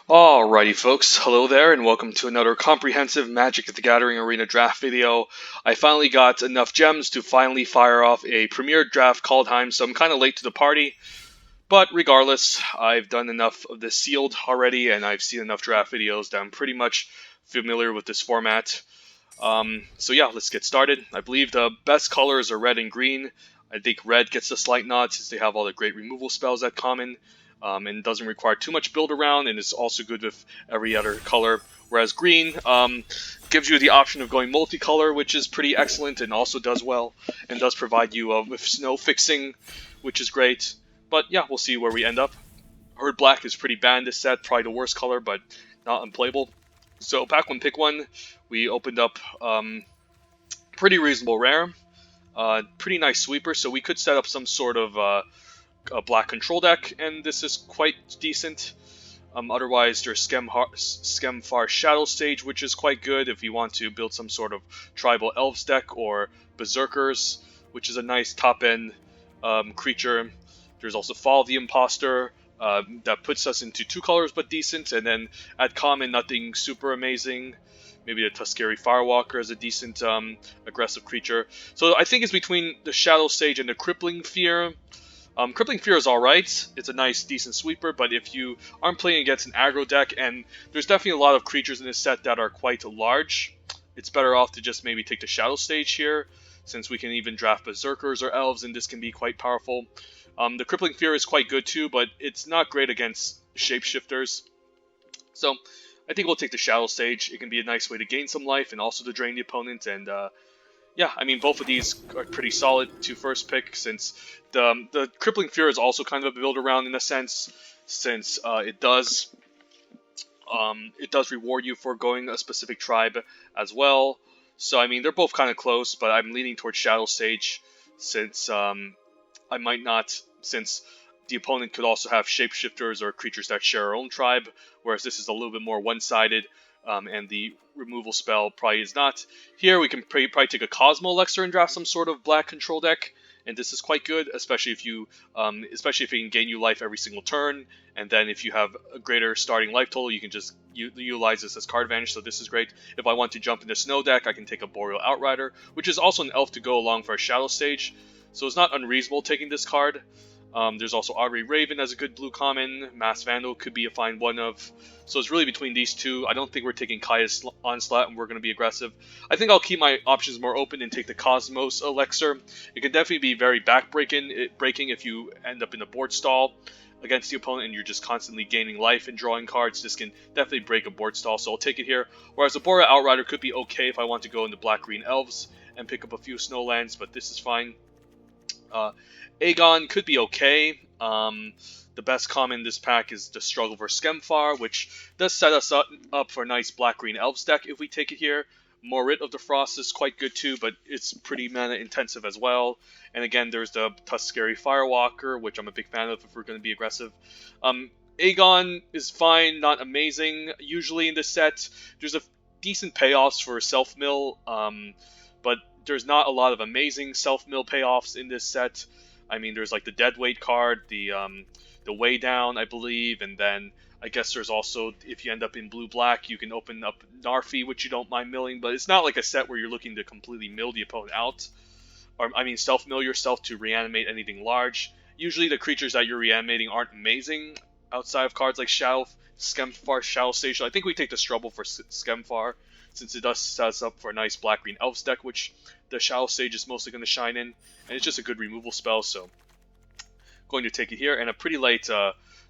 Alrighty folks, hello there and welcome to another comprehensive Magic the Gathering Arena draft video. I finally got enough gems to finally fire off a premier draft Kaldheim, so I'm kind of late to the party. But regardless, I've done enough of this sealed already and I've seen enough draft videos that I'm pretty much familiar with this format. So yeah, let's get started. I believe the best colors are red and green. I think red gets a slight nod since they have all the great removal spells at common. And doesn't require too much build around, and is also good with every other color. Whereas green gives you the option of going multicolor, which is pretty excellent and also does well, and does provide you with snow fixing, which is great. But yeah, we'll see where we end up. I heard black is pretty bad in this set, probably the worst color, but not unplayable. So pack one, pick one. We opened up pretty reasonable rare, pretty nice sweeper, so we could set up some sort of a black control deck, and this is quite decent. Otherwise, there's Skemfar Shadow Stage, which is quite good if you want to build some sort of tribal elves deck, or Berserkers, which is a nice top-end creature. There's also Fall of the Imposter, that puts us into two colors but decent, and then at common, nothing super amazing. Maybe the Tuskeri Firewalker is a decent aggressive creature. So I think it's between the Shadow Sage and the Crippling Fear. Crippling Fear is alright, it's a nice, decent sweeper, but if you aren't playing against an aggro deck, and there's definitely a lot of creatures in this set that are quite large, it's better off to just maybe take the Shadow Stage here, since we can even draft Berserkers or Elves, and this can be quite powerful. The Crippling Fear is quite good too, but it's not great against Shapeshifters. So, I think we'll take the Shadow Stage. It can be a nice way to gain some life, and also to drain the opponent, and yeah, I mean, both of these are pretty solid to first pick, since the Crippling Fear is also kind of a build around in a sense, since it does reward you for going a specific tribe as well. So I mean, they're both kind of close, but I'm leaning towards Shadow Sage, since I might not, since the opponent could also have shapeshifters or creatures that share our own tribe, whereas this is a little bit more one-sided. And the removal spell probably is not. Here we can probably take a Cosmo Elixir and draft some sort of black control deck, and this is quite good, especially if it can gain you life every single turn, and then if you have a greater starting life total, you can just utilize this as card advantage, so this is great. If I want to jump into Snow deck, I can take a Boreal Outrider, which is also an elf to go along for a Shadow Stage, so it's not unreasonable taking this card. There's also Aubrey Raven as a good blue common. Mass Vandal could be a fine one of. So it's really between these two. I don't think we're taking Kaya's Onslaught and we're going to be aggressive. I think I'll keep my options more open and take the Cosmos Elixir. It can definitely be very breaking if you end up in a board stall against the opponent and you're just constantly gaining life and drawing cards. This can definitely break a board stall, so I'll take it here. Whereas the Boreal Outrider could be okay if I want to go into Black-Green Elves and pick up a few Snowlands, but this is fine. Aegon could be okay. The best common in this pack is the Struggle for Skemfar, which does set us up for a nice Black-Green Elves deck if we take it here. Morit of the Frost is quite good too, but it's pretty mana intensive as well. And again, there's the Tuskeri Firewalker, which I'm a big fan of if we're going to be aggressive. Aegon is fine, not amazing. Usually in this set, there's a decent payoffs for self-mill, but there's not a lot of amazing self-mill payoffs in this set. I mean, there's like the Deadweight card, the Way Down, I believe, and then I guess there's also, if you end up in blue-black, you can open up Narfi, which you don't mind milling, but it's not like a set where you're looking to completely mill the opponent out. Or, I mean, self-mill yourself to reanimate anything large. Usually the creatures that you're reanimating aren't amazing outside of cards like Skemfar, Shadow Stage. So I think we take the Struggle for Skemfar, since it does set us up for a nice Black-Green Elves deck, which the Shadow Sage is mostly going to shine in, and it's just a good removal spell, so going to take it here. And a pretty late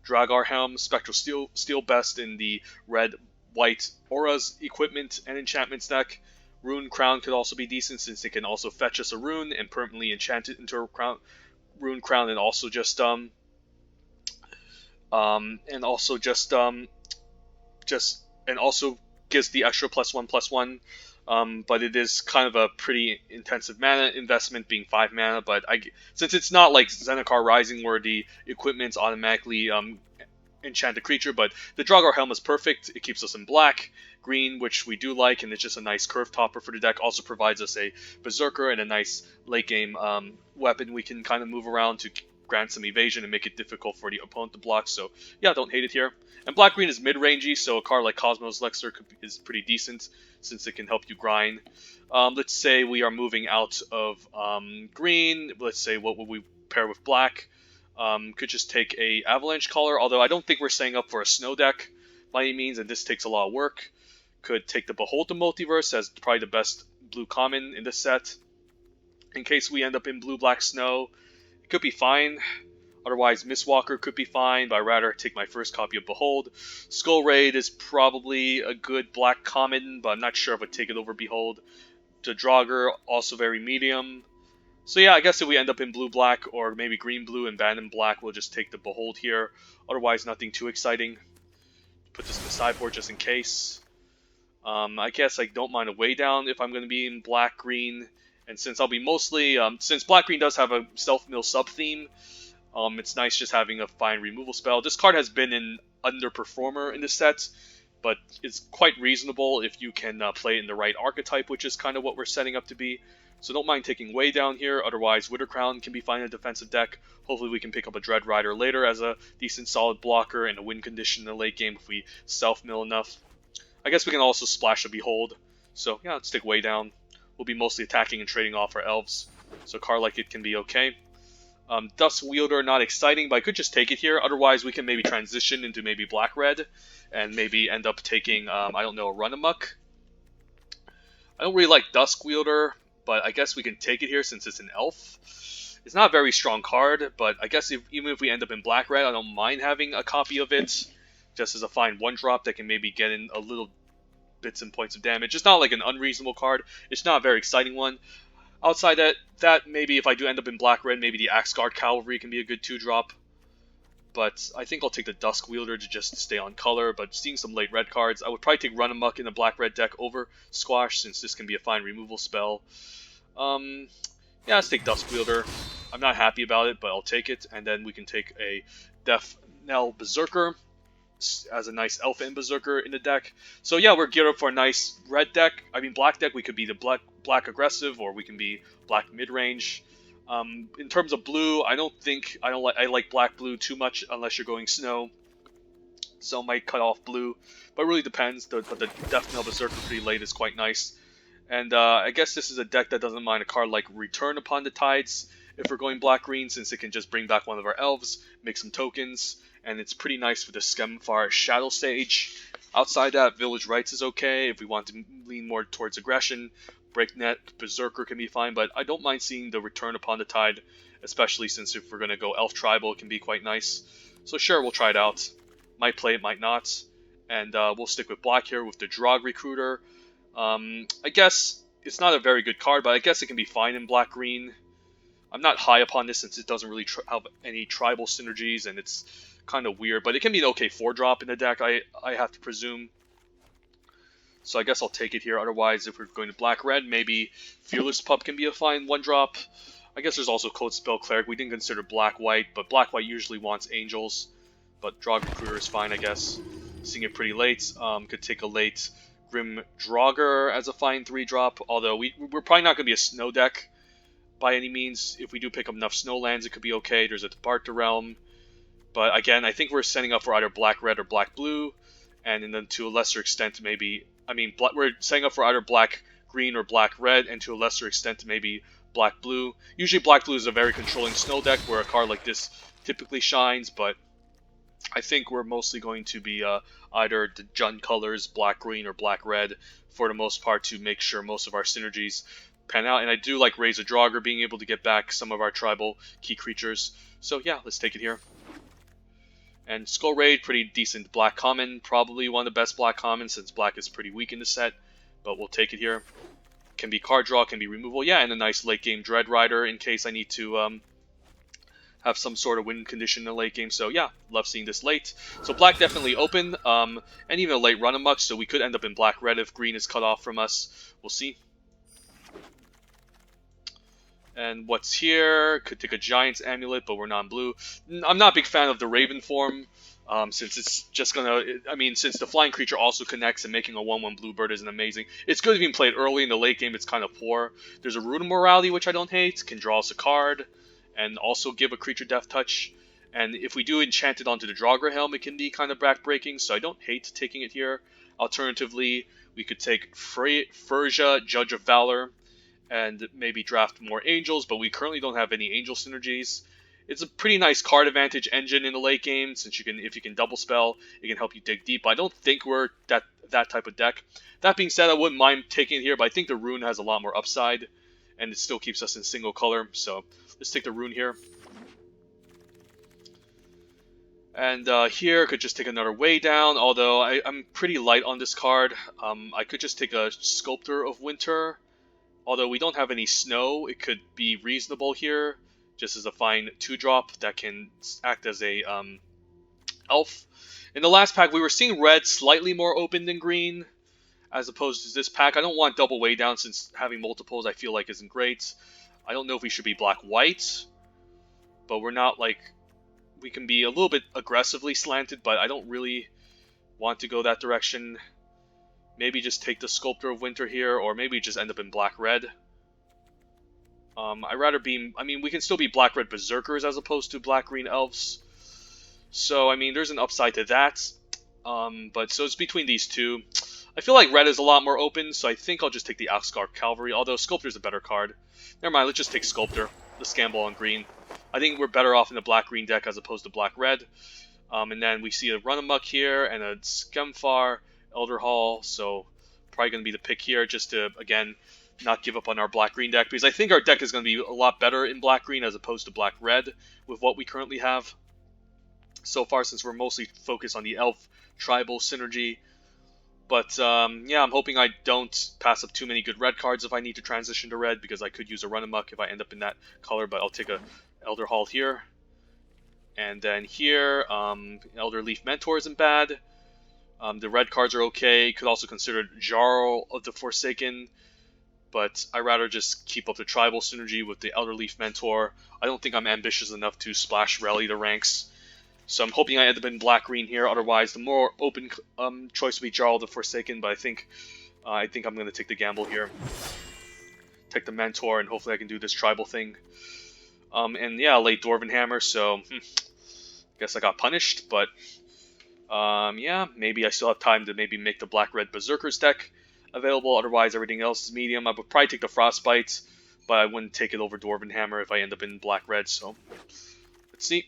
Dragar Helm, Spectral Steel Best in the red-white Auras equipment and enchantments deck. Rune Crown could also be decent, since it can also fetch us a rune and permanently enchant it into a Rune Crown, and also just gives the extra +1/+1, but it is kind of a pretty intensive mana investment, being 5 mana, but since it's not like Zendikar Rising where the equipments automatically enchant the creature, but the Dragar Helm is perfect. It keeps us in black, green, which we do like, and it's just a nice curve topper for the deck. Also provides us a Berserker and a nice late game weapon we can kind of move around to grant some evasion and make it difficult for the opponent to block. So yeah, don't hate it here. And black-green is mid-rangey, so a card like Cosmos Lexer is pretty decent since it can help you grind. Let's say we are moving out of green. Let's say what would we pair with black? Could just take a Avalanche Caller, although I don't think we're setting up for a snow deck by any means, and this takes a lot of work. Could take the Behold the Multiverse as probably the best blue common in this set. In case we end up in blue-black snow, it could be fine. Otherwise, Mistwalker could be fine, but I'd rather take my first copy of Behold. Skull Raid is probably a good black common, but I'm not sure if I'd take it over Behold. The Draugr, also very medium. So yeah, I guess if we end up in blue-black or maybe green-blue and abandon black, we'll just take the Behold here. Otherwise, nothing too exciting. Put this in the sideboard just in case. I guess I don't mind a way down if I'm going to be in black-green. And since I'll be mostly, since black-green does have a self-mill sub-theme, it's nice just having a fine removal spell. This card has been an underperformer in the set, but it's quite reasonable if you can play it in the right archetype, which is kind of what we're setting up to be. So don't mind taking way down here. Otherwise, Wither Crown can be fine in a defensive deck. Hopefully we can pick up a Dread Rider later as a decent solid blocker and a win condition in the late game if we self-mill enough. I guess we can also splash a Behold. So yeah, let's take way down. We'll be mostly attacking and trading off our elves. So a card like it can be okay. Dusk Wielder, not exciting, but I could just take it here. Otherwise, we can maybe transition into maybe Black-Red and maybe end up taking, I don't know, a Run Amok. I don't really like Dusk Wielder, but I guess we can take it here since it's an elf. It's not a very strong card, but I guess even if we end up in Black-Red, I don't mind having a copy of it just as a fine one-drop that can maybe get in a little bits and points of damage. It's not like an unreasonable card. It's not a very exciting one. Outside that maybe if I do end up in Black-Red, maybe the Axguard Cavalry can be a good 2-drop. But I think I'll take the Dusk Wielder to just stay on color. But seeing some late red cards, I would probably take Run Amok in the Black-Red deck over Squash, since this can be a fine removal spell. Yeah, let's take Dusk Wielder. I'm not happy about it, but I'll take it. And then we can take a Death Knell Berserker as a nice Elf and Berserker in the deck. So yeah, we're geared up for a nice red deck. I mean, black deck, we could be the black aggressive, or we can be black mid-range. In terms of blue, I like black-blue too much unless you're going snow. So I might cut off blue, but it really depends. But the Death Knell Berserker pretty late is quite nice. And I guess this is a deck that doesn't mind a card like Return Upon the Tides if we're going black-green, since it can just bring back one of our elves, make some tokens, and it's pretty nice for the Skemfar Shadow Stage. Outside that, Village Rites is okay if we want to lean more towards aggression. Breakneck Berserker can be fine, but I don't mind seeing the Return Upon the Tide, especially since if we're going to go Elf Tribal, it can be quite nice. So sure, we'll try it out. Might play it, might not. And we'll stick with black here with the Draugr Recruiter. I guess it's not a very good card, but I guess it can be fine in black-green. I'm not high upon this since it doesn't really have any tribal synergies, and it's kind of weird. But it can be an okay 4-drop in the deck, I have to presume. So I guess I'll take it here. Otherwise, if we're going to black-red, maybe Fearless Pup can be a fine 1-drop. I guess there's also Code Spell Cleric. We didn't consider black-white, but black-white usually wants angels. But Draugr Recruiter is fine, I guess. Seeing it pretty late. Could take a late Grim Draugr as a fine 3-drop. Although we're probably not going to be a snow deck by any means. If we do pick up enough snow lands, it could be okay. There's a Depart the Realm. But again, I think we're setting up for either black-red or black-blue. And then to a lesser extent, maybe... I mean, we're setting up for either black-green or black-red, and to a lesser extent, maybe black-blue. Usually black-blue is a very controlling snow deck where a card like this typically shines, but I think we're mostly going to be either the Jund colors, black-green or black-red, for the most part, to make sure most of our synergies pan out. And I do like Raise a Draugr being able to get back some of our tribal key creatures. So yeah, let's take it here. And Skull Raid, pretty decent black common. Probably one of the best black commons since black is pretty weak in the set. But we'll take it here. Can be card draw, can be removal. Yeah, and a nice late game Dread Rider in case I need to have some sort of win condition in the late game. So yeah, love seeing this late. So black definitely open. And even a late Run Amok. So we could end up in black-red if green is cut off from us. We'll see. And what's here? Could take a Giant's Amulet, but we're non-blue. I'm not a big fan of the Raven form, since it's just gonna... I mean, since the flying creature also connects, and making a 1/1 Bluebird isn't amazing. It's good if you can play it early. In the late game, it's kind of poor. There's a Rune of Morality, which I don't hate. Can draw us a card. and also give a creature death touch. And if we do enchant it onto the Draugr Helm, it can be kind of backbreaking, so I don't hate taking it here. Alternatively, we could take Frisia, Judge of Valor, and maybe draft more Angels, but we currently don't have any Angel synergies. It's a pretty nice card advantage engine in the late game, since if you can double spell, it can help you dig deep. But I don't think we're that type of deck. That being said, I wouldn't mind taking it here, but I think the Rune has a lot more upside, and it still keeps us in single color. So let's take the Rune here. And here, could just take another Way Down, although I'm pretty light on this card. I could just take a Sculptor of Winter. Although we don't have any snow, it could be reasonable here, just as a fine 2-drop that can act as a elf. In the last pack, we were seeing red slightly more open than green, as opposed to this pack. I don't want double Way Down, since having multiples I feel like isn't great. I don't know if we should be black-white, but we're not like... We can be a little bit aggressively slanted, but I don't really want to go that direction. Maybe just take the Sculptor of Winter here, or maybe just end up in black-red. I'd rather be... I mean, we can still be black-red Berserkers as opposed to black-green Elves. So, I mean, there's an upside to that. But so it's between these two. I feel like red is a lot more open, so I think I'll just take the Axgar Cavalry, although Sculptor's a better card. Never mind, let's just take Sculptor. Let's gamble on green. I think we're better off in the black-green deck as opposed to black-red. And then we see a Run-Amok here and a Skemfar, Elder Hall, so probably going to be the pick here just to, again, not give up on our black-green deck, because I think our deck is going to be a lot better in black-green as opposed to black-red with what we currently have so far, since we're mostly focused on the elf tribal synergy. But yeah, I'm hoping I don't pass up too many good red cards if I need to transition to red, because I could use a Run-Amok if I end up in that color, but I'll take a Elder Hall here. And then here, Elder Leaf Mentor isn't bad. The red cards are okay. Could also consider Jarl of the Forsaken, but I'd rather just keep up the tribal synergy with the Elder Leaf Mentor. I don't think I'm ambitious enough to splash rally the ranks. So I'm hoping I end up in black-green here. Otherwise, the more open choice would be Jarl the Forsaken, but I think I'm going to take the gamble here. Take the Mentor, and hopefully I can do this tribal thing. And yeah, late Dwarven Hammer, so guess I got punished, but yeah, maybe I still have time to maybe make the black-red Berserkers deck available. Otherwise, everything else is medium. I would probably take the Frostbite, but I wouldn't take it over Dwarven Hammer if I end up in black-red, so let's see.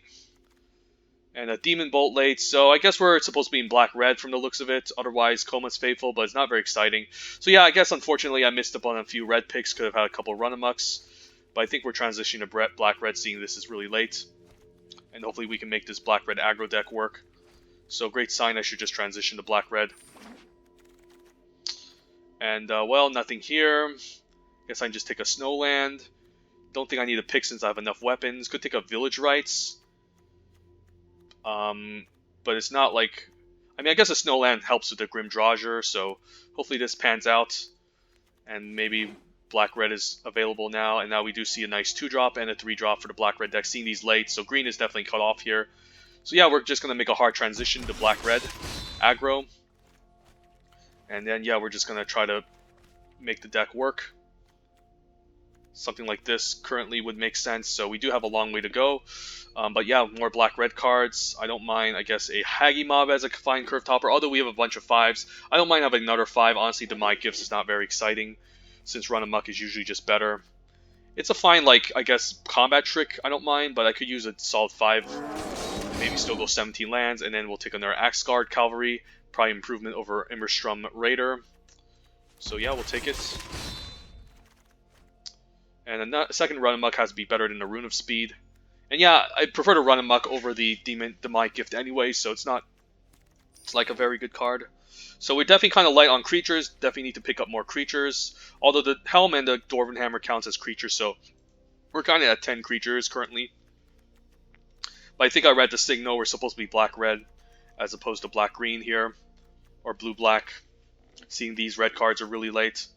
And a Demon Bolt late, so I guess we're supposed to be in black-red from the looks of it. Otherwise, Coma's Faithful, but it's not very exciting. So yeah, I guess unfortunately I missed up on a few red picks. Could have had a couple Run-Amoks, but I think we're transitioning to black-red, seeing this is really late. And hopefully we can make this black-red aggro deck work. So great sign, I should just transition to black-red. And well, nothing here. Guess I can just take a Snowland. Don't think I need a pick since I have enough weapons. Could take a Village Rites. But it's not like... I mean, I guess a Snowland helps with the Grim Drauger, so hopefully this pans out. And maybe black-red is available now, and now we do see a nice 2-drop and a 3-drop for the black-red deck. Seeing these late, so green is definitely cut off here. So yeah, we're just going to make a hard transition to black-red aggro. And then yeah, we're just going to try to make the deck work. Something like this currently would make sense, so we do have a long way to go. But yeah, more black-red cards. I don't mind, I guess, a Haggy Mob as a fine curve topper, although we have a bunch of 5s. I don't mind having another 5. Honestly, the My Gifts is not very exciting, since Run-Amok is usually just better. It's a fine, like, I guess, combat trick, I don't mind, but I could use a solid 5. Maybe still go 17 lands, and then we'll take another Axguard Cavalry. Probably improvement over Immerstrom Raider. So yeah, we'll take it. And a second Run-Amok has to be better than the Rune of Speed. And yeah, I prefer to Run-Amok over the My Gift anyway, so it's like a very good card. So we're definitely kind of light on creatures, definitely need to pick up more creatures. Although the Helm and the Dwarven Hammer counts as creatures, so we're kind of at 10 creatures currently. But I think I read the signal, we're supposed to be black-red as opposed to black-green here, or blue-black. Seeing these red cards are really late.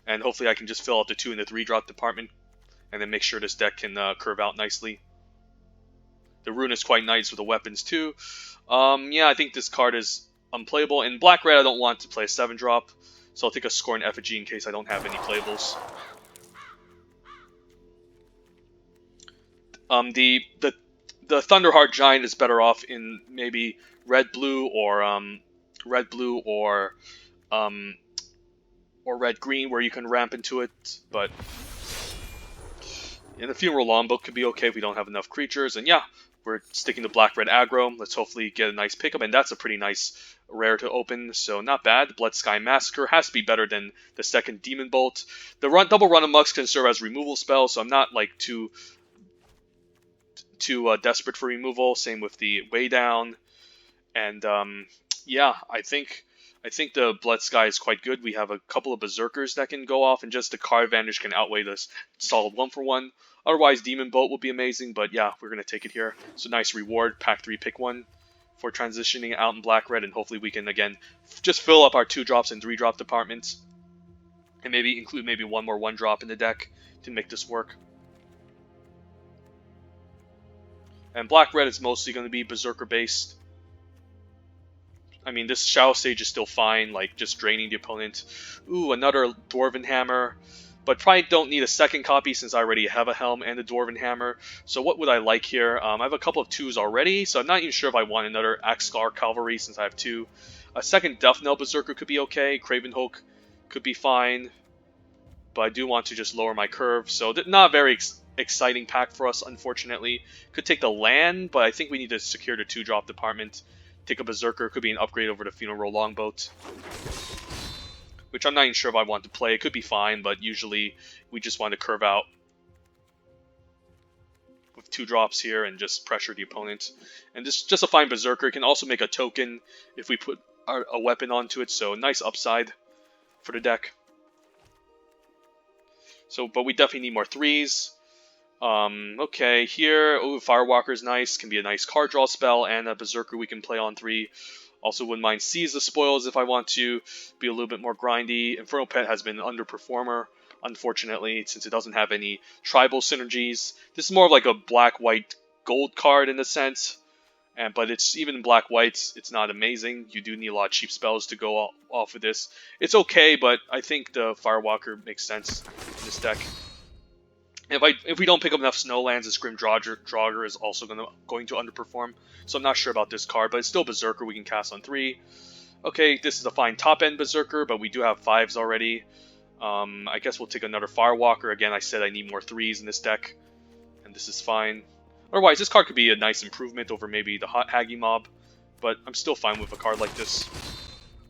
And hopefully I can just fill out the 2 and the 3-drop department, and then make sure this deck can curve out nicely. The Rune is quite nice with the weapons too. Yeah, I think this card is unplayable. In black-red, I don't want to play a 7-drop, so I'll take a Scorn Effigy in case I don't have any playables. The Thunderheart Giant is better off in maybe red blue or um, red green, where you can ramp into it. But in the Funeral Longbow could be okay if we don't have enough creatures. And yeah, we're sticking to black-red aggro. Let's hopefully get a nice pickup, and that's a pretty nice rare to open, so not bad. Blood Sky Massacre has to be better than the second Demon Bolt. The double run amux can serve as removal spell, so I'm not like too desperate for removal. Same with the Way Down, and yeah, I think the Blood Sky is quite good. We have a couple of Berserkers that can go off, and just the card advantage can outweigh this solid 1-for-1. Otherwise, Demon Bolt would be amazing, but yeah, we're going to take it here. So nice reward, pack 3, pick 1 for transitioning out in black-red, and hopefully we can, again, just fill up our 2-drops and 3-drop departments. And maybe include maybe one more 1-drop in the deck to make this work. And black-red is mostly going to be Berserker-based. I mean, this Shadow Sage is still fine, like just draining the opponent. Ooh, another Dwarven Hammer. But probably don't need a second copy since I already have a Helm and a Dwarven Hammer. So what would I like here? I have a couple of 2s already, so I'm not even sure if I want another Axgar Cavalry since I have 2. A second Death Knell Berserker could be okay. Craven Hulk could be fine. But I do want to just lower my curve. So not a very exciting pack for us, unfortunately. Could take the land, but I think we need to secure the 2-drop department. Take a Berserker, could be an upgrade over the Funeral Longboat. Which I'm not even sure if I want to play. It could be fine, but usually we just want to curve out with 2 drops here and just pressure the opponent. And just a fine Berserker. It can also make a token if we put a weapon onto it, so nice upside for the deck. So, but we definitely need more 3s. Okay, here, oh, Firewalker's nice. Can be a nice card draw spell, and a Berserker we can play on 3. Also wouldn't mind Seize the Spoils if I want to be a little bit more grindy. Infernal Pet has been an underperformer, unfortunately, since it doesn't have any tribal synergies. This is more of like a black-white gold card in a sense, but it's even in black-whites, it's not amazing. You do need a lot of cheap spells to go off of this. It's okay, but I think the Firewalker makes sense in this deck. If we don't pick up enough Snowlands, this Grim Draugr is also going to underperform. So I'm not sure about this card, but it's still Berserker we can cast on 3. Okay, this is a fine top-end Berserker, but we do have 5s already. I guess we'll take another Firewalker. Again, I said I need more 3s in this deck, and this is fine. Otherwise, this card could be a nice improvement over maybe the Haggy Mob, but I'm still fine with a card like this.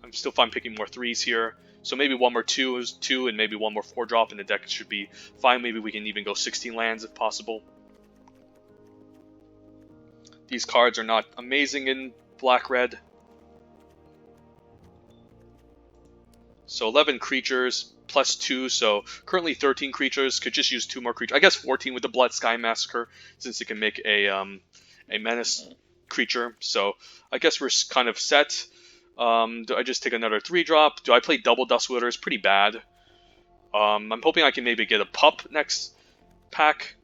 I'm still fine picking more 3s here. So maybe one more 2 and maybe one more 4-drop in the deck should be fine. Maybe we can even go 16 lands if possible. These cards are not amazing in black-red. So 11 creatures plus 2, so currently 13 creatures. Could just use 2 more creatures. I guess 14 with the Blood Sky Massacre, since it can make a menace creature. So I guess we're kind of set. Do I just take another 3-drop? Do I play double Duskwielder? It's pretty bad. I'm hoping I can maybe get a pup next pack.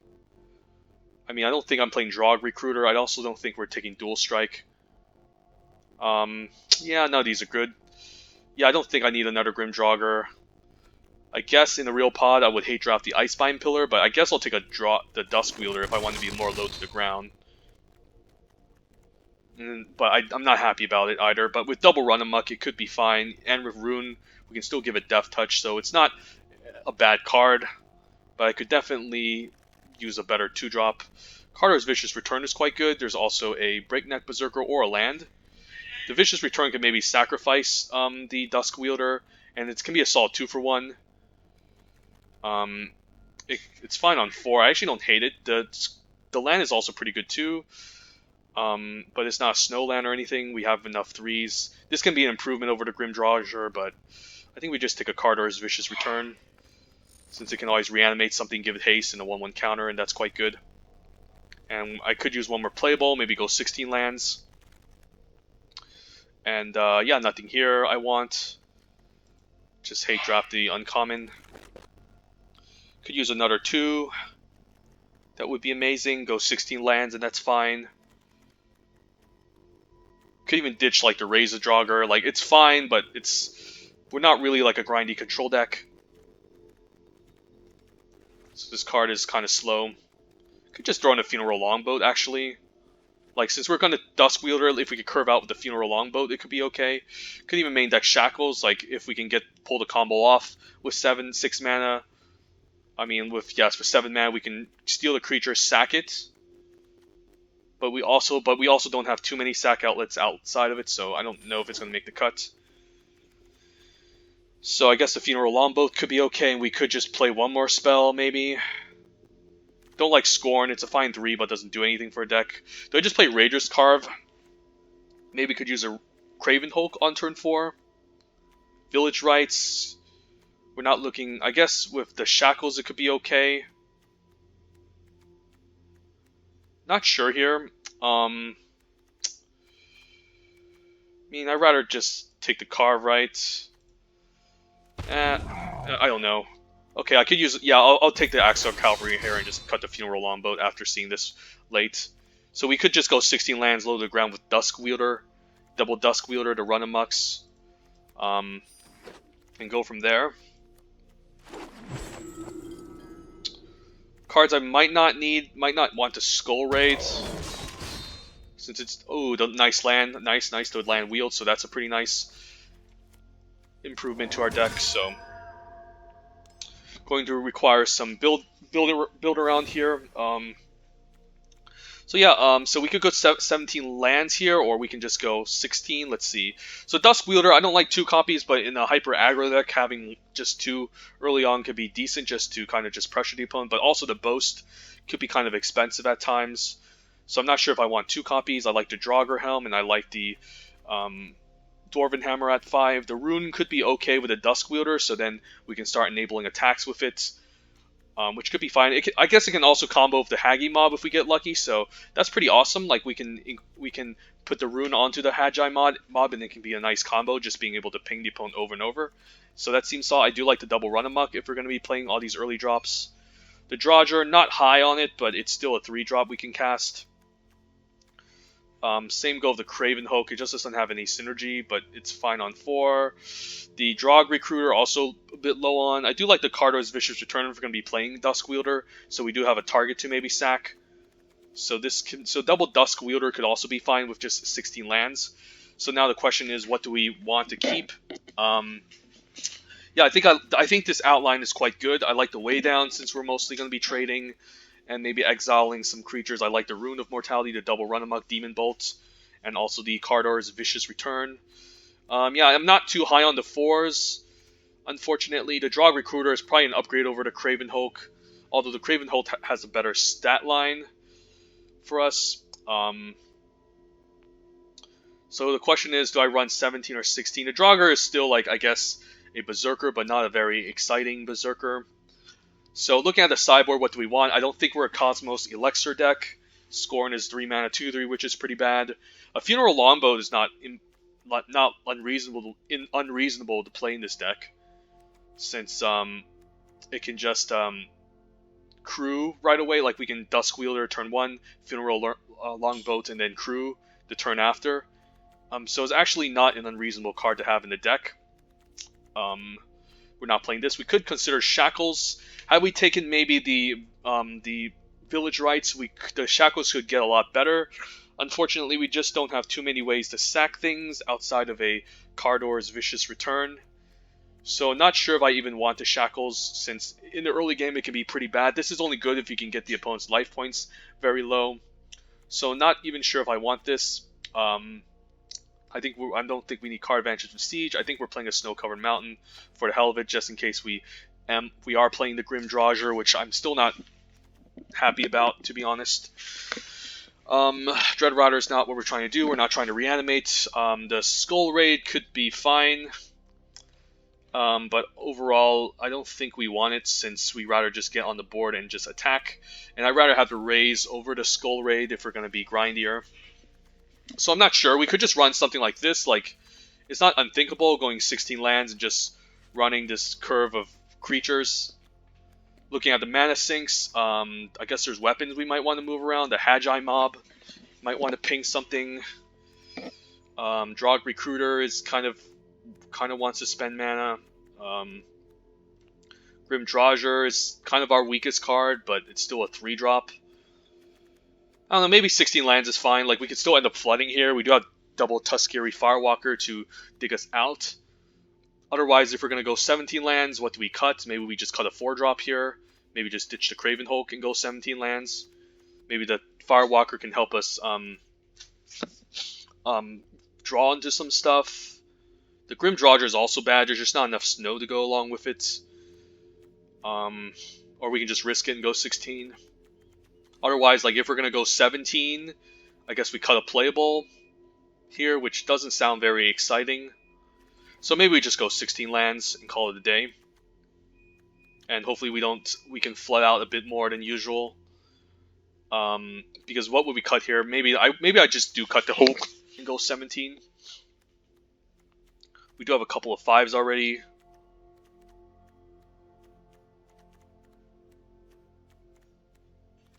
I mean, I don't think I'm playing Draug Recruiter. I also don't think we're taking Dual Strike. Yeah, no, these are good. Yeah, I don't think I need another Grim Draugr. I guess in the real pod I would hate draft the Icebind Pillar, but I guess I'll take the Duskwielder if I want to be more low to the ground. But I'm not happy about it either. But with double Run Amok, it could be fine. And with Rune, we can still give it Death Touch, so it's not a bad card. But I could definitely use a better 2-drop. Carter's Vicious Return is quite good. There's also a Breakneck Berserker or a land. The Vicious Return can maybe sacrifice the Duskwielder, and it can be a solid 2-for-1. It's fine on 4. I actually don't hate it. The land is also pretty good too. But it's not a Snowland or anything. We have enough 3s. This can be an improvement over the Grim Draugr, but I think we just take a Carter's Vicious Return, since it can always reanimate something, give it haste, and a 1/1 counter, and that's quite good. And I could use one more playable, maybe go 16 lands. And yeah, nothing here I want. Just hate draft the uncommon. Could use another 2. That would be amazing. Go 16 lands, and that's fine. Could even ditch like the Razor Draugr. Like, it's fine, but we're not really like a grindy control deck. So this card is kind of slow. Could just throw in a Funeral Longboat, actually. Like, since we're going to Dusk Wielder, if we could curve out with the Funeral Longboat, it could be okay. Could even main deck Shackles, like, if we can pull the combo off with 6 mana. I mean, with 7 mana, we can steal the creature, sack it. But we also don't have too many sack outlets outside of it, so I don't know if it's going to make the cut. So I guess the Funeral Longboat could be okay, and we could just play one more spell, maybe. Don't like Scorn, it's a fine 3, but doesn't do anything for a deck. Do I just play Rager's Carve? Maybe could use a Craven Hulk on turn 4. Village Rites. We're not looking... I guess with the Shackles it could be okay. Not sure here. I mean, I'd rather just take the Carve, right? I don't know. Okay, I could use... Yeah, I'll take the Axial Cavalry here and just cut the Funeral Longboat after seeing this late. So we could just go 16 lands low to the ground with Dusk Wielder. Double Dusk Wielder to run amucks. And go from there. Cards I might not want to Skull Raid. Since it's... Oh, the nice land. Nice to land wield, so that's a pretty nice improvement to our deck, so... Going to require some build around here. So we could go 17 lands here, or we can just go 16. Let's see. So Dusk Wielder, I don't like 2 copies, but in a hyper aggro deck, having just 2 early on could be decent, just to kind of just pressure the opponent. But also the Boast could be kind of expensive at times. So I'm not sure if I want 2 copies. I like the Draugr Helm, and I like the Dwarven Hammer at 5. The Rune could be okay with a Dusk Wielder, so then we can start enabling attacks with it, which could be fine. I guess it can also combo with the Hagi mob if we get lucky, so that's pretty awesome. Like we can put the Rune onto the Hagi mob, and it can be a nice combo, just being able to ping the opponent over and over. So that seems solid. I do like the double run amok if we're going to be playing all these early drops. The Draugr, not high on it, but it's still a 3-drop we can cast. Same go with the Craven Hulk, it just doesn't have any synergy, but it's fine on 4. The Drog Recruiter, also a bit low on. I do like the Kaldheim's Vicious Return if we're going to be playing Dusk Wielder, so we do have a target to maybe sack. So double Dusk Wielder could also be fine with just 16 lands. So now the question is, what do we want to keep? Yeah, I think this outline is quite good. I like the Way Down since we're mostly going to be trading. And maybe exiling some creatures. I like the Rune of Mortality, the double run amok Demon Bolt, and also the Kaldheim's Vicious Return. Yeah, I'm not too high on the 4s. Unfortunately, the Drog Recruiter is probably an upgrade over the Craven Hulk, although the Craven Hulk has a better stat line for us. So the question is, do I run 17 or 16? The Draugr is still, like, I guess, a Berserker, but not a very exciting Berserker. So looking at the sideboard, what do we want? I don't think we're a Cosmos Elixir deck. Scorn is 3 mana 2/3, which is pretty bad. A Funeral Longboat is not unreasonable to play in this deck, since it can just crew right away. Like we can Dusk Wielder turn 1, Funeral Longboat, and then crew the turn after. So it's actually not an unreasonable card to have in the deck. We're not playing this. We could consider Shackles. Had we taken maybe the Village Rites, the Shackles could get a lot better. Unfortunately, we just don't have too many ways to sack things outside of a Kaldheim's Vicious Return. So not sure if I even want the Shackles, since in the early game it can be pretty bad. This is only good if you can get the opponent's life points very low. So not even sure if I want this. I don't think we need card advantage with Siege. I think we're playing a Snow-Covered Mountain for the hell of it, just in case we are playing the Grim Draugr, which I'm still not happy about, to be honest. Dread Rider is not what we're trying to do. We're not trying to reanimate. The Skull Raid could be fine. But overall, I don't think we want it, since we rather just get on the board and just attack. And I'd rather have the Raise over the Skull Raid if we're going to be grindier. So I'm not sure. We could just run something like this. Like, it's not unthinkable going 16 lands and just running this curve of creatures. Looking at the mana sinks, I guess there's weapons we might want to move around. The Hagi mob might want to ping something. Drog Recruiter is kind of wants to spend mana. Grim Draugr is kind of our weakest card, but it's still a 3-drop. I don't know, maybe 16 lands is fine. Like, we could still end up flooding here. We do have double Tuskegee Firewalker to dig us out. Otherwise, if we're going to go 17 lands, what do we cut? Maybe we just cut a 4-drop here. Maybe just ditch the Craven Hulk and go 17 lands. Maybe the Firewalker can help us draw into some stuff. The Grim Drawger is also bad. There's just not enough snow to go along with it. Or we can just risk it and go 16. Otherwise, like, if we're going to go 17, I guess we cut a playable here, which doesn't sound very exciting. So maybe we just go 16 lands and call it a day. And hopefully we can flood out a bit more than usual. Because what would we cut here? Maybe I just do cut the Hulk and go 17. We do have a couple of 5s already.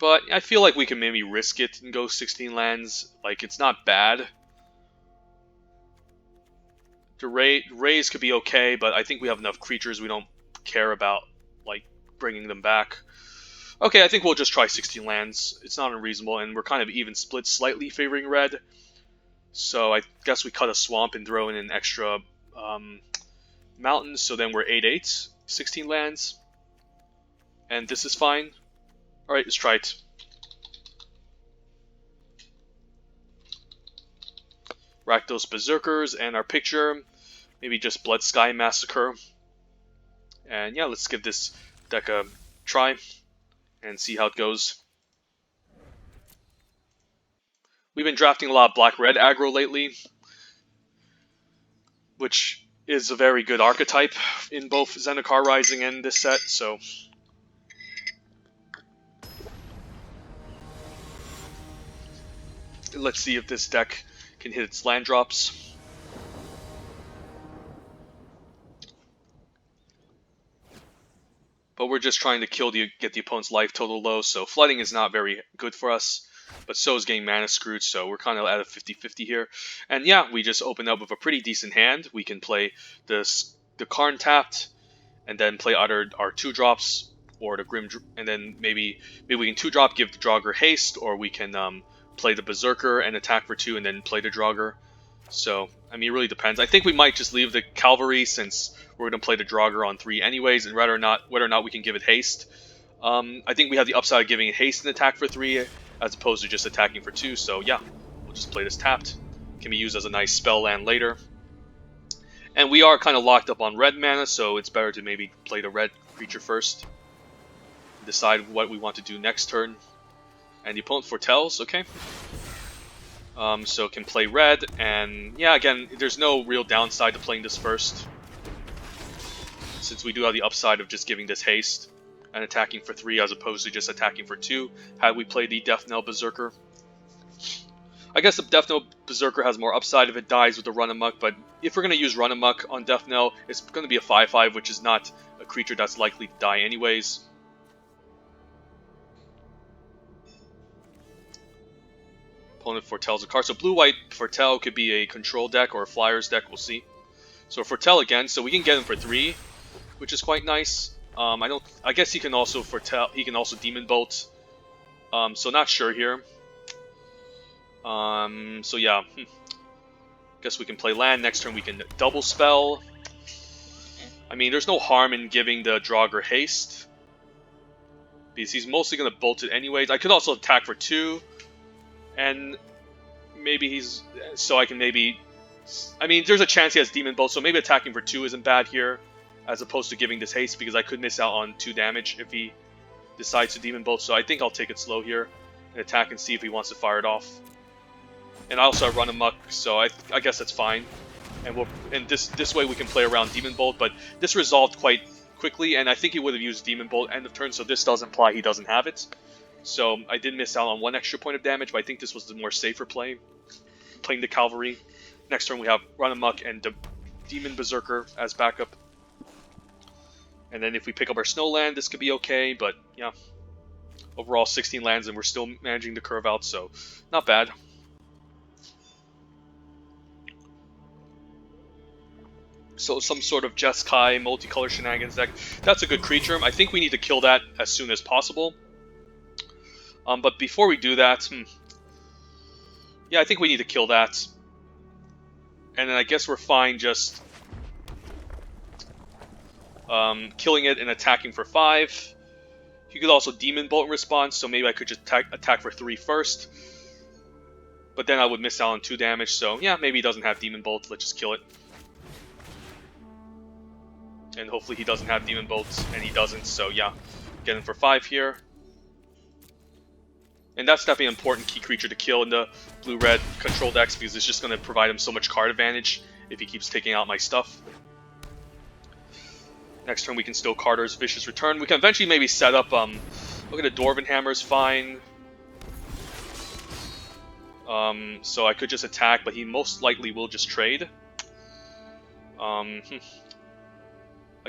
But I feel like we can maybe risk it and go 16 lands. Like, it's not bad. The raise could be okay, but I think we have enough creatures we don't care about, like, bringing them back. Okay, I think we'll just try 16 lands. It's not unreasonable, and we're kind of even split, slightly favoring red. So I guess we cut a swamp and throw in an extra mountain, so then we're 8/8, 16 lands. And this is fine. Alright, let's try it. Rakdos Berserkers and our picture. Maybe just Blood Sky Massacre. And yeah, let's give this deck a try and see how it goes. We've been drafting a lot of black-red aggro lately, which is a very good archetype in both Zendikar Rising and this set, so... Let's see if this deck can hit its land drops. But we're just trying to get the opponent's life total low, so flooding is not very good for us. But so is getting mana screwed, so we're kind of at a 50-50 here. And yeah, we just open up with a pretty decent hand. We can play the Karn tapped, and then play either our 2-drops or the Grim, and then maybe we can 2-drop, give the Draugr haste, or we can play the Berserker and attack for 2 and then play the Draugr. So, I mean, it really depends. I think we might just leave the Cavalry since we're going to play the Draugr on 3 anyways, and whether or not we can give it haste. I think we have the upside of giving it haste and attack for 3 as opposed to just attacking for 2, so yeah, we'll just play this tapped. Can be used as a nice spell land later. And we are kind of locked up on red mana, so it's better to maybe play the red creature first. Decide what we want to do next turn. And the opponent foretells, okay. So can play red, and yeah, again, there's no real downside to playing this first, since we do have the upside of just giving this haste and attacking for 3 as opposed to just attacking for 2 had we played the Death Knell Berserker. I guess the Death Knell Berserker has more upside if it dies with the Run Amok, but if we're going to use Run Amok on Death Knell, it's going to be a 5/5, which is not a creature that's likely to die anyways. Opponent foretells a card. So blue-white foretell could be a control deck or a flyers deck, we'll see. So foretell again, so we can get him for 3, which is quite nice. I guess he can also foretell, he can also Demon Bolt. So not sure here. So yeah. Guess we can play land. Next turn we can double spell. I mean, there's no harm in giving the Draugr haste, because he's mostly going to bolt it anyways. I could also attack for 2. And maybe he's... So I can maybe... I mean, there's a chance he has Demon Bolt, so maybe attacking for 2 isn't bad here, as opposed to giving this haste, because I could miss out on 2 damage if he decides to Demon Bolt. So I think I'll take it slow here and attack and see if he wants to fire it off. And I also have Run Amok, so I guess that's fine. And this way we can play around Demon Bolt, but this resolved quite quickly, and I think he would have used Demon Bolt end of turn, so this does imply he doesn't have it. So I did miss out on 1 extra point of damage, but I think this was the more safer play, playing the Cavalry. Next turn we have Run Amok and the Demon Berserker as backup. And then if we pick up our Snow Land, this could be okay, but yeah. Overall 16 lands and we're still managing to curve out, so not bad. So some sort of Jeskai multicolor shenanigans deck. That's a good creature. I think we need to kill that as soon as possible. But before we do that, Yeah, I think we need to kill that. And then I guess we're fine just killing it and attacking for 5. You could also Demon Bolt in response, so maybe I could just attack for 3 first. But then I would miss out on 2 damage, so yeah, maybe he doesn't have Demon Bolt. Let's just kill it. And hopefully he doesn't have Demon Bolts, and he doesn't, so yeah. Get him for 5 here. And that's definitely an important key creature to kill in the blue-red control decks, because it's just going to provide him so much card advantage if he keeps taking out my stuff. Next turn we can still Carter's Vicious Return. We can eventually maybe set up, look at the Dwarven Hammer's fine. So I could just attack, but he most likely will just trade. I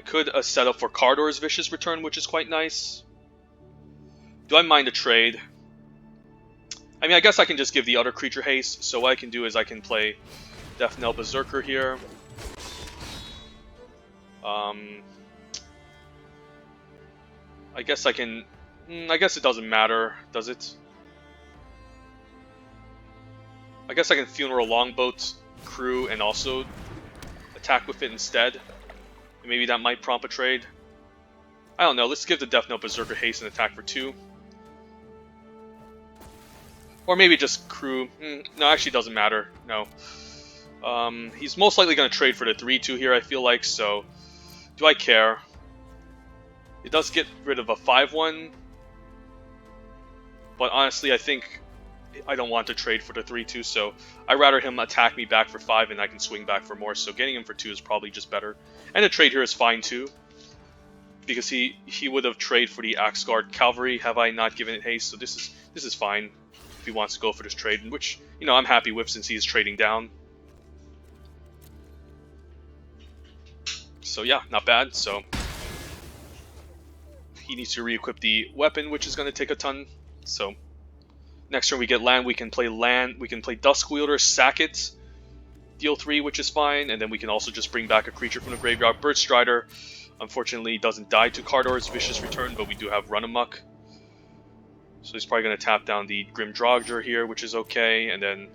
could set up for Cardor's Vicious Return, which is quite nice. Do I mind a trade? I mean, I guess I can just give the other creature haste. So what I can do is I can play Death Knell Berserker here. I guess I can... I guess it doesn't matter, does it? I guess I can Funeral Longboat Crew and also attack with it instead. Maybe that might prompt a trade. I don't know, let's give the Death Knell Berserker haste and attack for 2. Or maybe just Crew. No, actually doesn't matter. No. He's most likely going to trade for the 3-2 here, I feel like, so... Do I care? It does get rid of a 5-1. But honestly, I think I don't want to trade for the 3-2, so I'd rather him attack me back for 5 and I can swing back for more, so getting him for 2 is probably just better. And the trade here is fine too, because he would have traded for the Axgard Cavalry have I not given it haste, so this is fine if he wants to go for this trade, which, you know, I'm happy with since he is trading down. So yeah, not bad. So he needs to re-equip the weapon, which is going to take a ton. So next turn we get land. We can play Duskwielder, sack it, deal 3, which is fine, and then we can also just bring back a creature from the graveyard. Birdstrider, unfortunately, doesn't die to Cardor's Vicious Return, but we do have Run Amok. So he's probably going to tap down the Grim Drogger here, which is okay, and then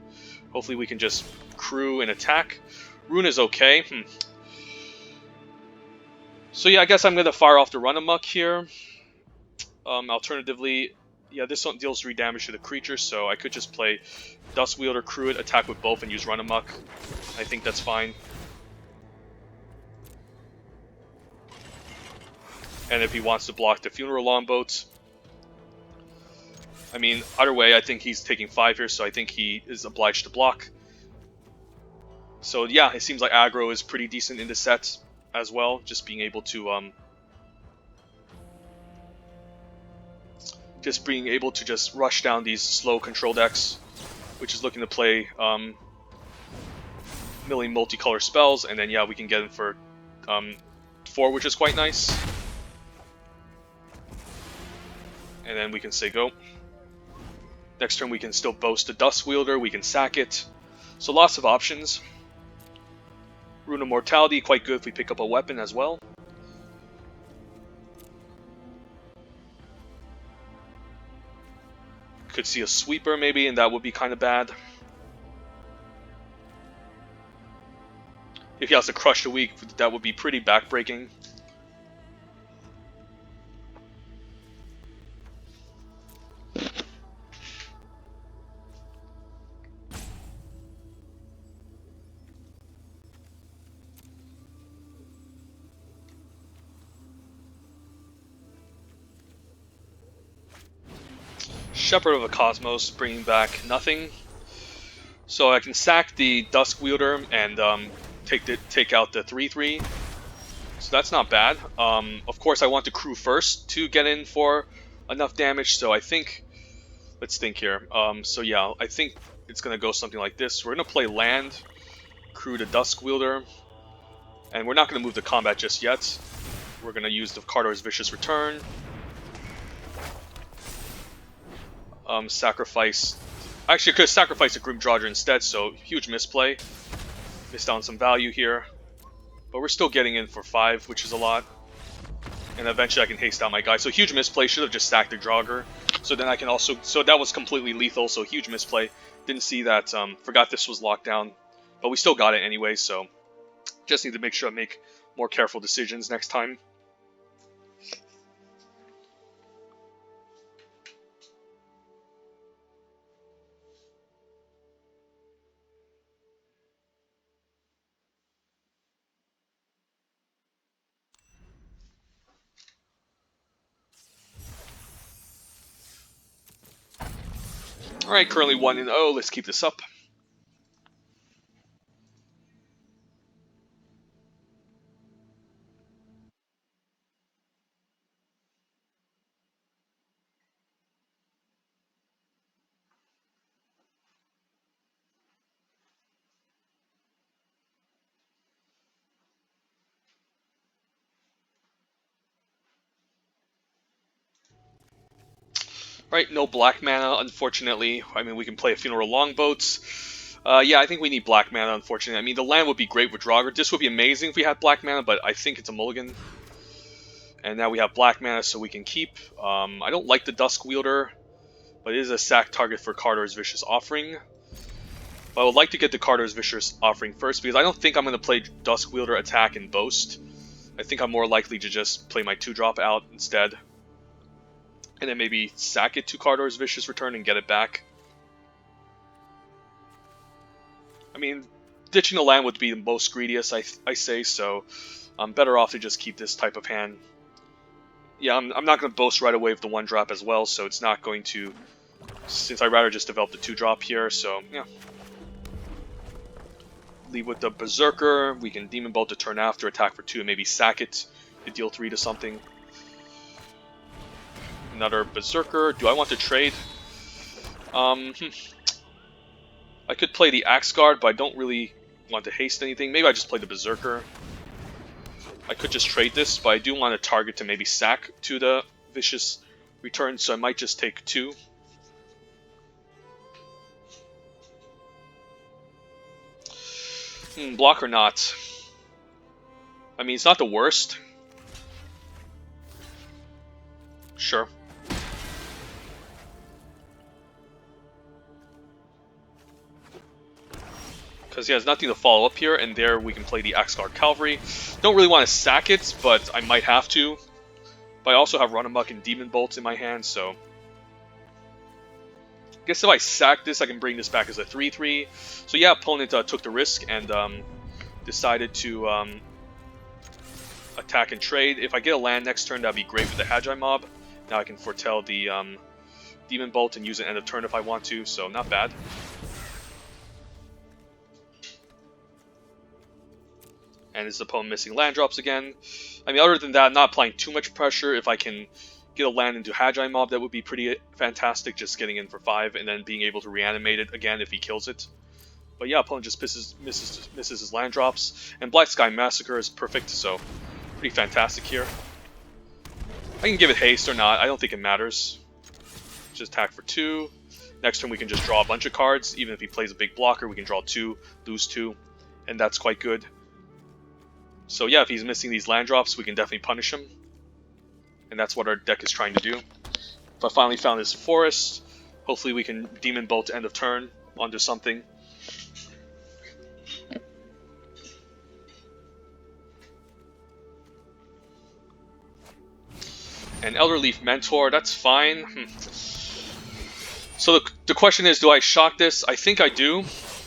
hopefully we can just crew and attack. Rune is okay. So yeah, I guess I'm going to fire off the Run Amok here. Alternatively, yeah, this one deals 3 damage to the creature, so I could just play Duskwielder, crew it, attack with both, and use Run Amok. I think that's fine. And if he wants to block the Funeral Longboat, I mean, either way, I think he's taking 5 here, so I think he is obliged to block. So yeah, it seems like aggro is pretty decent in this set as well, just being able to just rush down these slow control decks, which is looking to play milling multicolor spells, and then yeah, we can get him for 4, which is quite nice. And then we can say go. Next turn we can still boast a Duskwielder, we can sack it. So lots of options. Rune of Mortality, quite good if we pick up a weapon as well. Could see a Sweeper maybe, and that would be kind of bad. If he has to Crush the Weak, that would be pretty backbreaking. Shepherd of the Cosmos, bringing back nothing. So I can sack the Duskwielder and take out the 3/3. So that's not bad. Of course, I want to crew first to get in for enough damage. So I think, let's think here. So yeah, I think it's gonna go something like this. We're gonna play land, crew the Duskwielder, and we're not gonna move to combat just yet. We're gonna use the Cardor's Vicious Return. Sacrifice. Actually, I could sacrifice a Grim Drogger instead, so huge misplay. Missed out on some value here. But we're still getting in for 5, which is a lot. And eventually I can haste out my guy. So huge misplay, should have just sacked the Drogger. So then I can also... So that was completely lethal, so huge misplay. Didn't see that, forgot this was locked down. But we still got it anyway, so just need to make sure I make more careful decisions next time. Alright, currently 1-0, let's keep this up. Right, no black mana, unfortunately. I mean, we can play a Funeral Longboats. Yeah, I think we need black mana, unfortunately. I mean, the land would be great with Draugr. This would be amazing if we had black mana, but I think it's a mulligan. And now we have black mana, so we can keep. I don't like the Dusk Wielder, but it is a sack target for Kaldheim's Vicious Offering. But I would like to get the Kaldheim's Vicious Offering first, because I don't think I'm going to play Dusk Wielder, attack, and boast. I think I'm more likely to just play my 2-drop out instead. And then maybe sack it to Kaldheim's Vicious Return and get it back. I mean, ditching the land would be the most greediest, I say, so I'm better off to just keep this type of hand. Yeah, I'm not going to boast right away with the 1-drop as well, so it's not going to... Since I'd rather just develop the 2-drop here, so yeah. Leave with the Berserker. We can Demon Bolt the turn after, attack for 2, and maybe sack it to deal 3 to something. Another Berserker. Do I want to trade? I could play the Axe Guard, but I don't really want to haste anything. Maybe I just play the Berserker. I could just trade this, but I do want a target to maybe sack to the Vicious Return, so I might just take 2. Block or not? I mean, it's not the worst. Sure. Because he has nothing to follow up here, and there we can play the Axe Guard Cavalry. Don't really want to sack it, but I might have to. But I also have Run Amok and Demon Bolts in my hand, so... I guess if I sack this, I can bring this back as a 3-3. So yeah, opponent took the risk and decided to attack and trade. If I get a land next turn, that would be great with the Hagi Mob. Now I can foretell the Demon Bolt and use it end of turn if I want to, so not bad. And his opponent missing land drops again. I mean, other than that, I'm not applying too much pressure. If I can get a land into Hagi Mob, that would be pretty fantastic, just getting in for 5 and then being able to reanimate it again if he kills it. But yeah, opponent just misses his land drops. And Black Sky Massacre is perfect, so pretty fantastic here. I can give it haste or not, I don't think it matters. Just attack for 2. Next turn we can just draw a bunch of cards. Even if he plays a big blocker, we can draw 2, lose 2, and that's quite good. So yeah, if he's missing these land drops, we can definitely punish him. And that's what our deck is trying to do. If I finally found this forest, hopefully we can Demon Bolt end of turn onto something. And Elderleaf Mentor, that's fine. So the question is, do I shock this? I think I do.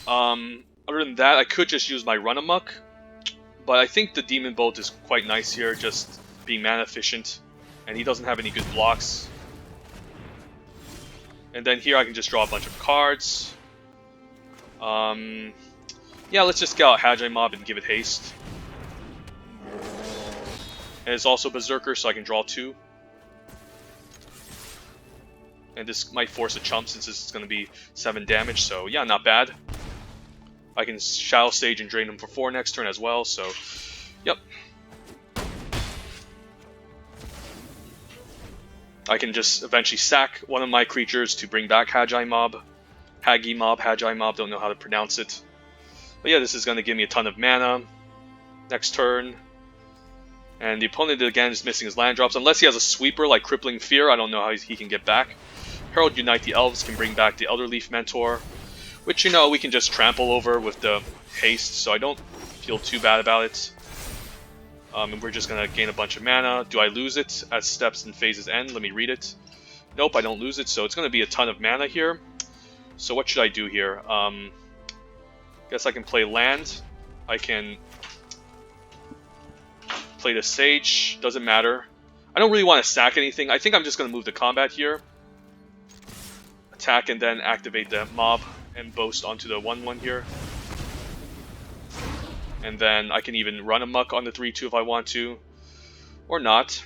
Other than that, I could just use my Run Amok. But I think the Demon Bolt is quite nice here, just being mana efficient. And he doesn't have any good blocks. And then here I can just draw a bunch of cards. Yeah, let's just get out Hagi Mob and give it haste. And it's also Berserker, so I can draw 2. And this might force a chump since this is going to be 7 damage, so yeah, not bad. I can Shadow Stage and drain him for 4 next turn as well, so yep. I can just eventually sack one of my creatures to bring back Hagi Mob. Hagi Mob, don't know how to pronounce it. But yeah, this is going to give me a ton of mana next turn. And the opponent again is missing his land drops. Unless he has a sweeper like Crippling Fear, I don't know how he can get back. Herald Unite the Elves can bring back the Elderleaf Mentor. which, you know, we can just trample over with the haste, so I don't feel too bad about it. And we're just going to gain a bunch of mana. Do I lose it as steps and phases end? Let me read it. Nope, I don't lose it, so it's going to be a ton of mana here. So what should I do here? Guess I can play land. I can play the Sage. Doesn't matter. I don't really want to sack anything. I think I'm just going to move to combat here. Attack and then activate the mob and boast onto the 1/1 here. And then I can even run amok on the 3/2 if I want to. Or not.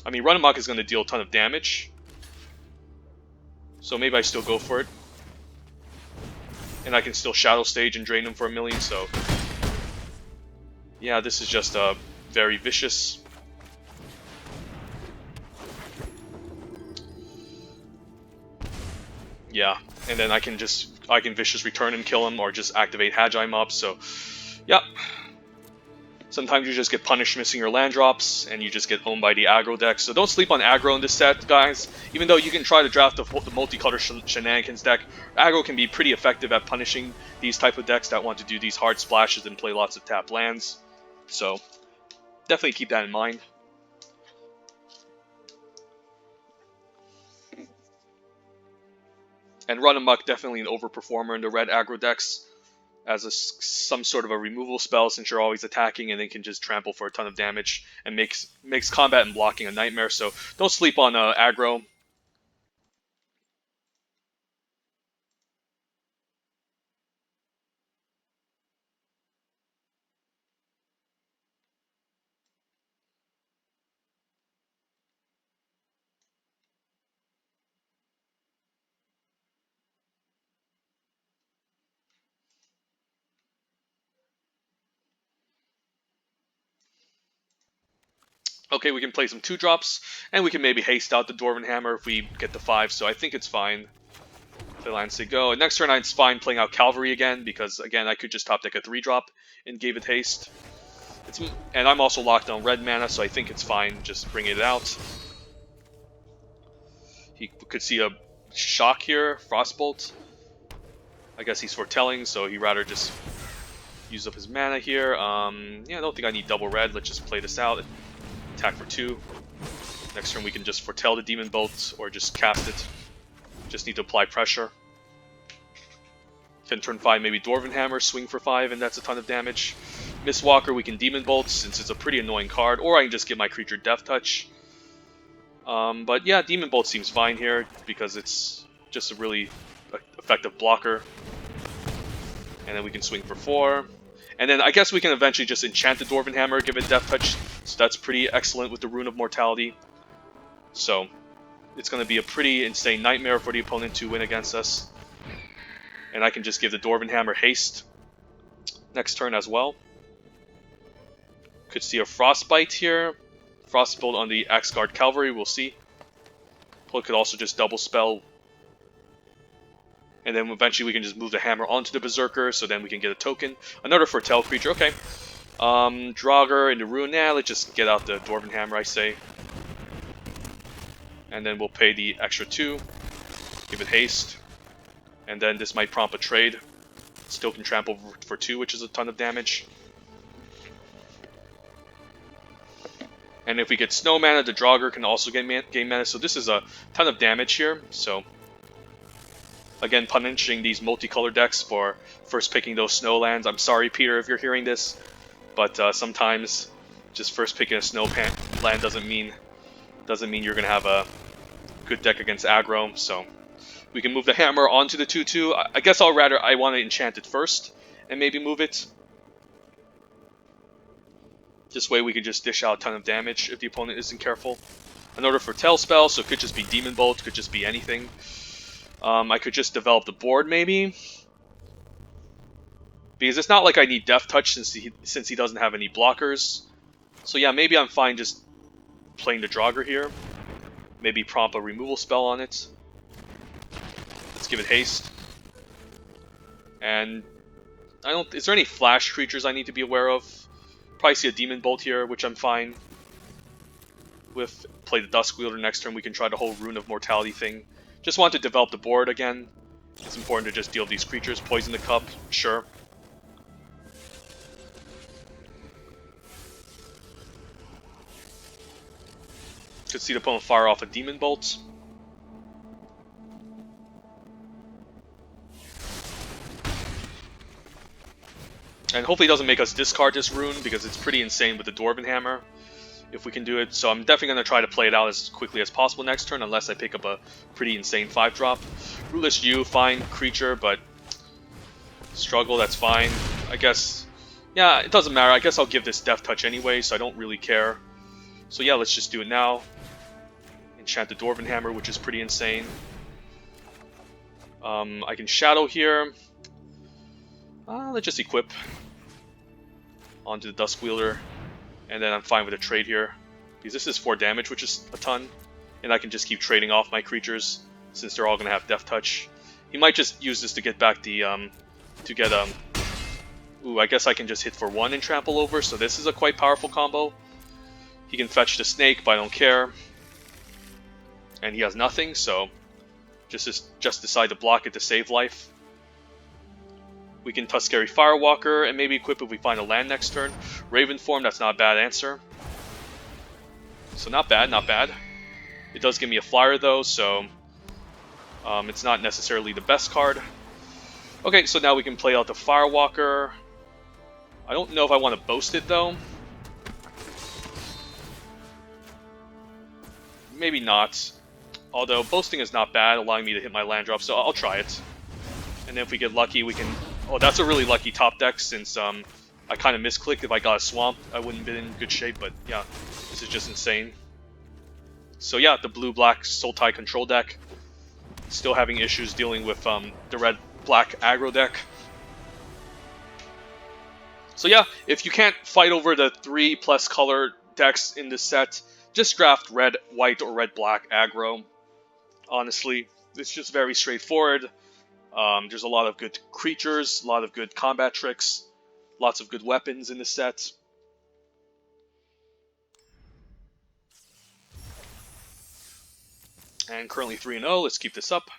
I mean, run amok is going to deal a ton of damage. So maybe I still go for it. And I can still Shadow Stage and drain them for 1,000,000, so... yeah, this is just very vicious. Yeah, and then I can Vicious Return and kill him, or just activate Hagi Mob, so... yeah. Sometimes you just get punished missing your land drops, and you just get owned by the aggro deck. So don't sleep on aggro in this set, guys. Even though you can try to draft the multicolor shenanigans deck, aggro can be pretty effective at punishing these type of decks that want to do these hard splashes and play lots of tapped lands. So definitely keep that in mind. And Run Amok, definitely an overperformer in the red aggro decks, as some sort of a removal spell, since you're always attacking, and they can just trample for a ton of damage and makes combat and blocking a nightmare. So don't sleep on aggro. Okay, we can play some 2-drops, and we can maybe haste out the Dwarven Hammer if we get the 5, so I think it's fine. Play land, say go. And next turn it's fine playing out Cavalry again, because again I could just top deck a 3-drop and gave it haste. And I'm also locked on red mana, so I think it's fine just bringing it out. He could see a shock here, Frostbolt. I guess he's foretelling, so he'd rather just use up his mana here. Yeah, I don't think I need double red. Let's just play this out. Attack for 2. Next turn we can just foretell the Demon Bolt or just cast it. Just need to apply pressure. Then turn 5 maybe Dwarven Hammer, swing for 5, and that's a ton of damage. Mistwalker we can Demon Bolt since it's a pretty annoying card, or I can just give my creature Death Touch. But yeah, Demon Bolt seems fine here because it's just a really effective blocker. And then we can swing for 4. And then I guess we can eventually just enchant the Dwarven Hammer, give it Death Touch. So that's pretty excellent with the Rune of Mortality. So it's going to be a pretty insane nightmare for the opponent to win against us. And I can just give the Dwarven Hammer haste next turn as well. Could see a Frostbite here. Frostbolt on the Axguard Cavalry, we'll see. Opponent could also just double spell. And then eventually we can just move the hammer onto the Berserker, so then we can get a token. Another Foretell creature, okay. Draugr into Ruin, let's just get out the Dwarven Hammer, I say. And then we'll pay the extra 2. Give it haste. And then this might prompt a trade. Still can trample for 2, which is a ton of damage. And if we get Snow Mana, the Draugr can also gain mana. So this is a ton of damage here. So again, punishing these multicolor decks for first picking those snow lands. I'm sorry, Peter, if you're hearing this, but sometimes just first picking a snow land doesn't mean you're gonna have a good deck against aggro. So we can move the hammer onto the 2/2. I guess I want to enchant it first and maybe move it. This way we could just dish out a ton of damage if the opponent isn't careful. Another Foretell spell, so it could just be Demon Bolt, could just be anything. I could just develop the board maybe, because it's not like I need Death Touch since he doesn't have any blockers. So yeah, maybe I'm fine just playing the Draugr here. Maybe prompt a removal spell on it. Let's give it haste. And is there any flash creatures I need to be aware of? Probably see a Demon Bolt here, which I'm fine with. Play the Duskwielder next turn. We can try the whole Rune of Mortality thing. Just want to develop the board again It's important to just deal with these creatures. Poison the cup, sure. Could see the opponent fire off a Demon Bolt. And hopefully it doesn't make us discard this rune, because it's pretty insane with the Dwarven Hammer, if we can do it. So I'm definitely going to try to play it out as quickly as possible next turn, unless I pick up a pretty insane 5-drop. Rootless Yew, fine creature, but struggle, that's fine. I guess, yeah, it doesn't matter. I guess I'll give this Death Touch anyway, so I don't really care. So yeah, let's just do it now. Enchant the Dwarven Hammer, which is pretty insane. I can Shadow here. Let's just equip onto the Duskwielder, and then I'm fine with a trade here, because this is 4 damage, which is a ton, and I can just keep trading off my creatures since they're all going to have Death Touch. He might just use this to get back the ooh, I guess I can just hit for 1 and trample over, so this is a quite powerful combo. He can fetch the snake, but I don't care, and he has nothing, so just decide to block it to save life. We can Tuskeri Firewalker and maybe equip if we find a land next turn. Raven Form, that's not a bad answer. So not bad, not bad. It does give me a flyer though, so it's not necessarily the best card. Okay, so now we can play out the Firewalker. I don't know if I want to boast it though. Maybe not. Although boasting is not bad, allowing me to hit my land drop, so I'll try it. And then if we get lucky, we can... Oh, that's a really lucky top deck, since I kind of misclicked. If I got a Swamp, I wouldn't have been in good shape, but yeah, this is just insane. So yeah, the blue-black Sultai control deck. Still having issues dealing with the red-black aggro deck. So yeah, if you can't fight over the 3+ color decks in this set, just draft red-white or red-black aggro. Honestly, it's just very straightforward. There's a lot of good creatures, a lot of good combat tricks, lots of good weapons in this set. And currently 3-0, let's keep this up.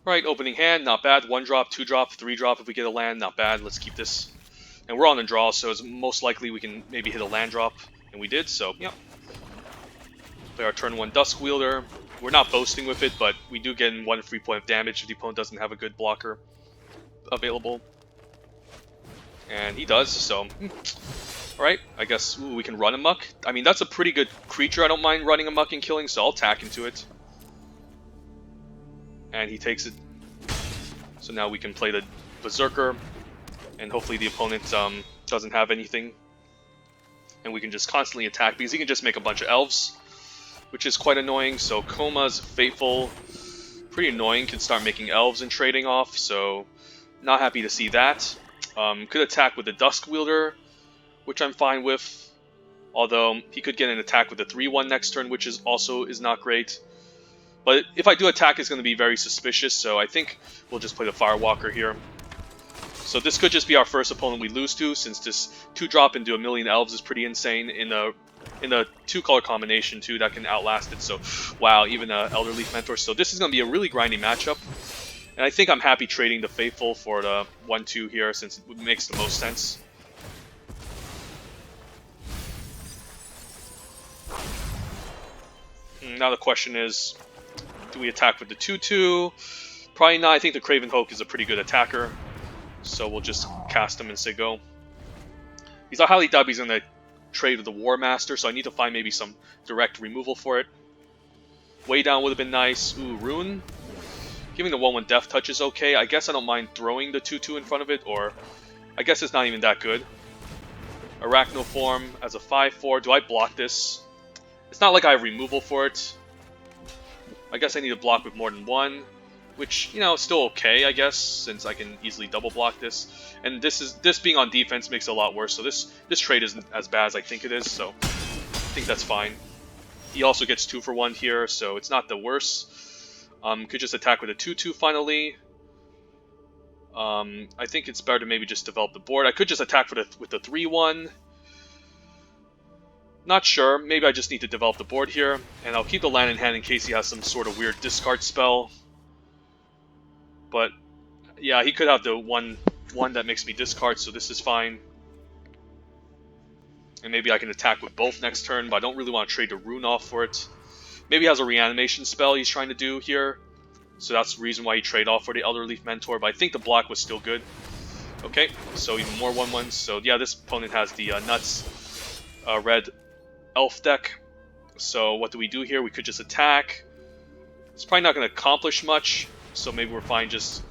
Right, opening hand, not bad. 1-drop, 2-drop, 3-drop if we get a land, not bad. Let's keep this. And we're on the draw, so it's most likely we can maybe hit a land drop. And we did, so yeah. Play our turn 1 Duskwielder. We're not boasting with it, but we do get in 1 free point of damage if the opponent doesn't have a good blocker available. And he does, so... Alright, I guess we can run amok. I mean, that's a pretty good creature. I don't mind running amok and killing, so I'll attack into it. And he takes it. So now we can play the Berserker, and hopefully the opponent doesn't have anything. And we can just constantly attack, because he can just make a bunch of elves, which is quite annoying. So Koma's Fateful, pretty annoying, can start making elves and trading off, so not happy to see that. Could attack with the Duskwielder, which I'm fine with, although he could get an attack with the 3-1 next turn, which is also not great. But if I do attack, it's going to be very suspicious, so I think we'll just play the Firewalker here. So this could just be our first opponent we lose to, since this 2-drop into a million elves is pretty insane in a 2-color combination too that can outlast it. So wow, even a Elderleaf Mentor. So this is going to be a really grindy matchup, and I think I'm happy trading the Faithful for the 1-2 here, since it makes the most sense. Now the question is, do we attack with the 2-2? Probably not. I think the Craven Hoke is a pretty good attacker, so we'll just cast him and say go. Because I highly doubt he's going to trade with the War Master, so I need to find maybe some direct removal for it. Way down would have been nice. Ooh, Rune. Giving the 1/1 Death Touch is okay. I guess I don't mind throwing the 2/2 in front of it, or I guess it's not even that good. Arachnoform as a 5/4. Do I block this? It's not like I have removal for it. I guess I need to block with more than one, which, you know, still okay, I guess, since I can easily double block this. And this being on defense makes it a lot worse, so this trade isn't as bad as I think it is, so I think that's fine. He also gets 2 for 1 here, so it's not the worst. Could just attack with a 2/2 finally. I think it's better to maybe just develop the board. I could just attack with the 3/1. Not sure. Maybe I just need to develop the board here. And I'll keep the land in hand in case he has some sort of weird discard spell. But, yeah, he could have the one that makes me discard, so this is fine. And maybe I can attack with both next turn, but I don't really want to trade the Rune off for it. Maybe he has a reanimation spell he's trying to do here. So that's the reason why he traded off for the Elder Leaf Mentor, but I think the block was still good. Okay, so even more 1/1s. So yeah, this opponent has the nuts red elf deck. So what do we do here? We could just attack. It's probably not going to accomplish much, so maybe we're fine just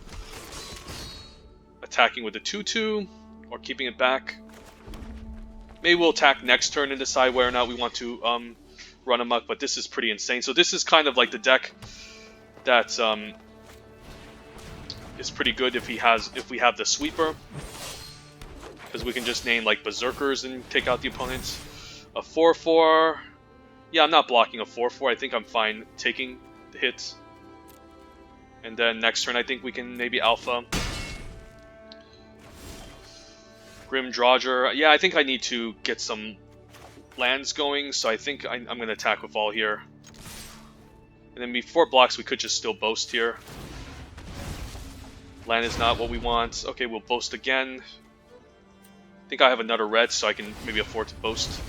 attacking with the 2/2 or keeping it back. Maybe we'll attack next turn and decide whether or not we want to run amok, but this is pretty insane. So this is kind of like the deck that is pretty good if we have the sweeper, because we can just name like Berserkers and take out the opponent. A 4/4. Yeah, I'm not blocking a 4/4. I think I'm fine taking the hit. And then next turn I think we can maybe alpha. Grim Drawger. Yeah, I think I need to get some lands going, so I think I'm going to attack with all here. And then before blocks, we could just still boast here. Land is not what we want. Okay, we'll boast again. I think I have another red, so I can maybe afford to boast.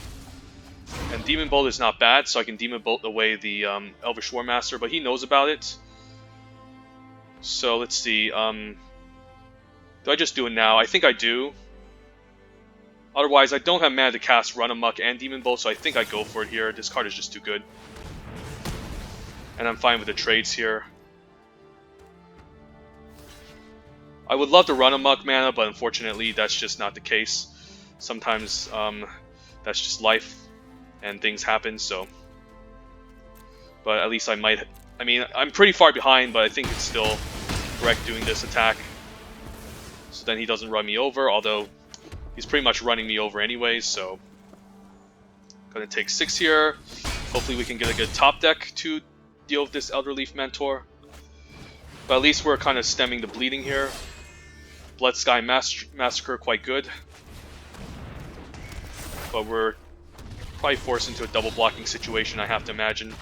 And Demon Bolt is not bad, so I can Demon Bolt away the Elvish War Master, but he knows about it. So let's see. Do I just do it now? I think I do. Otherwise, I don't have mana to cast Run Amok and Demon Bolt, so I think I go for it here. This card is just too good. And I'm fine with the trades here. I would love to Run Amok mana, but unfortunately that's just not the case. Sometimes that's just life and things happen, so. But at least I might... I mean, I'm pretty far behind, but I think it's still correct doing this attack. So then he doesn't run me over, although he's pretty much running me over anyways, so. Gonna take 6 here. Hopefully we can get a good top deck to deal with this Elder Leaf Mentor. But at least we're kind of stemming the bleeding here. Blood Sky Massacre quite good. But we're probably forced into a double blocking situation, I have to imagine.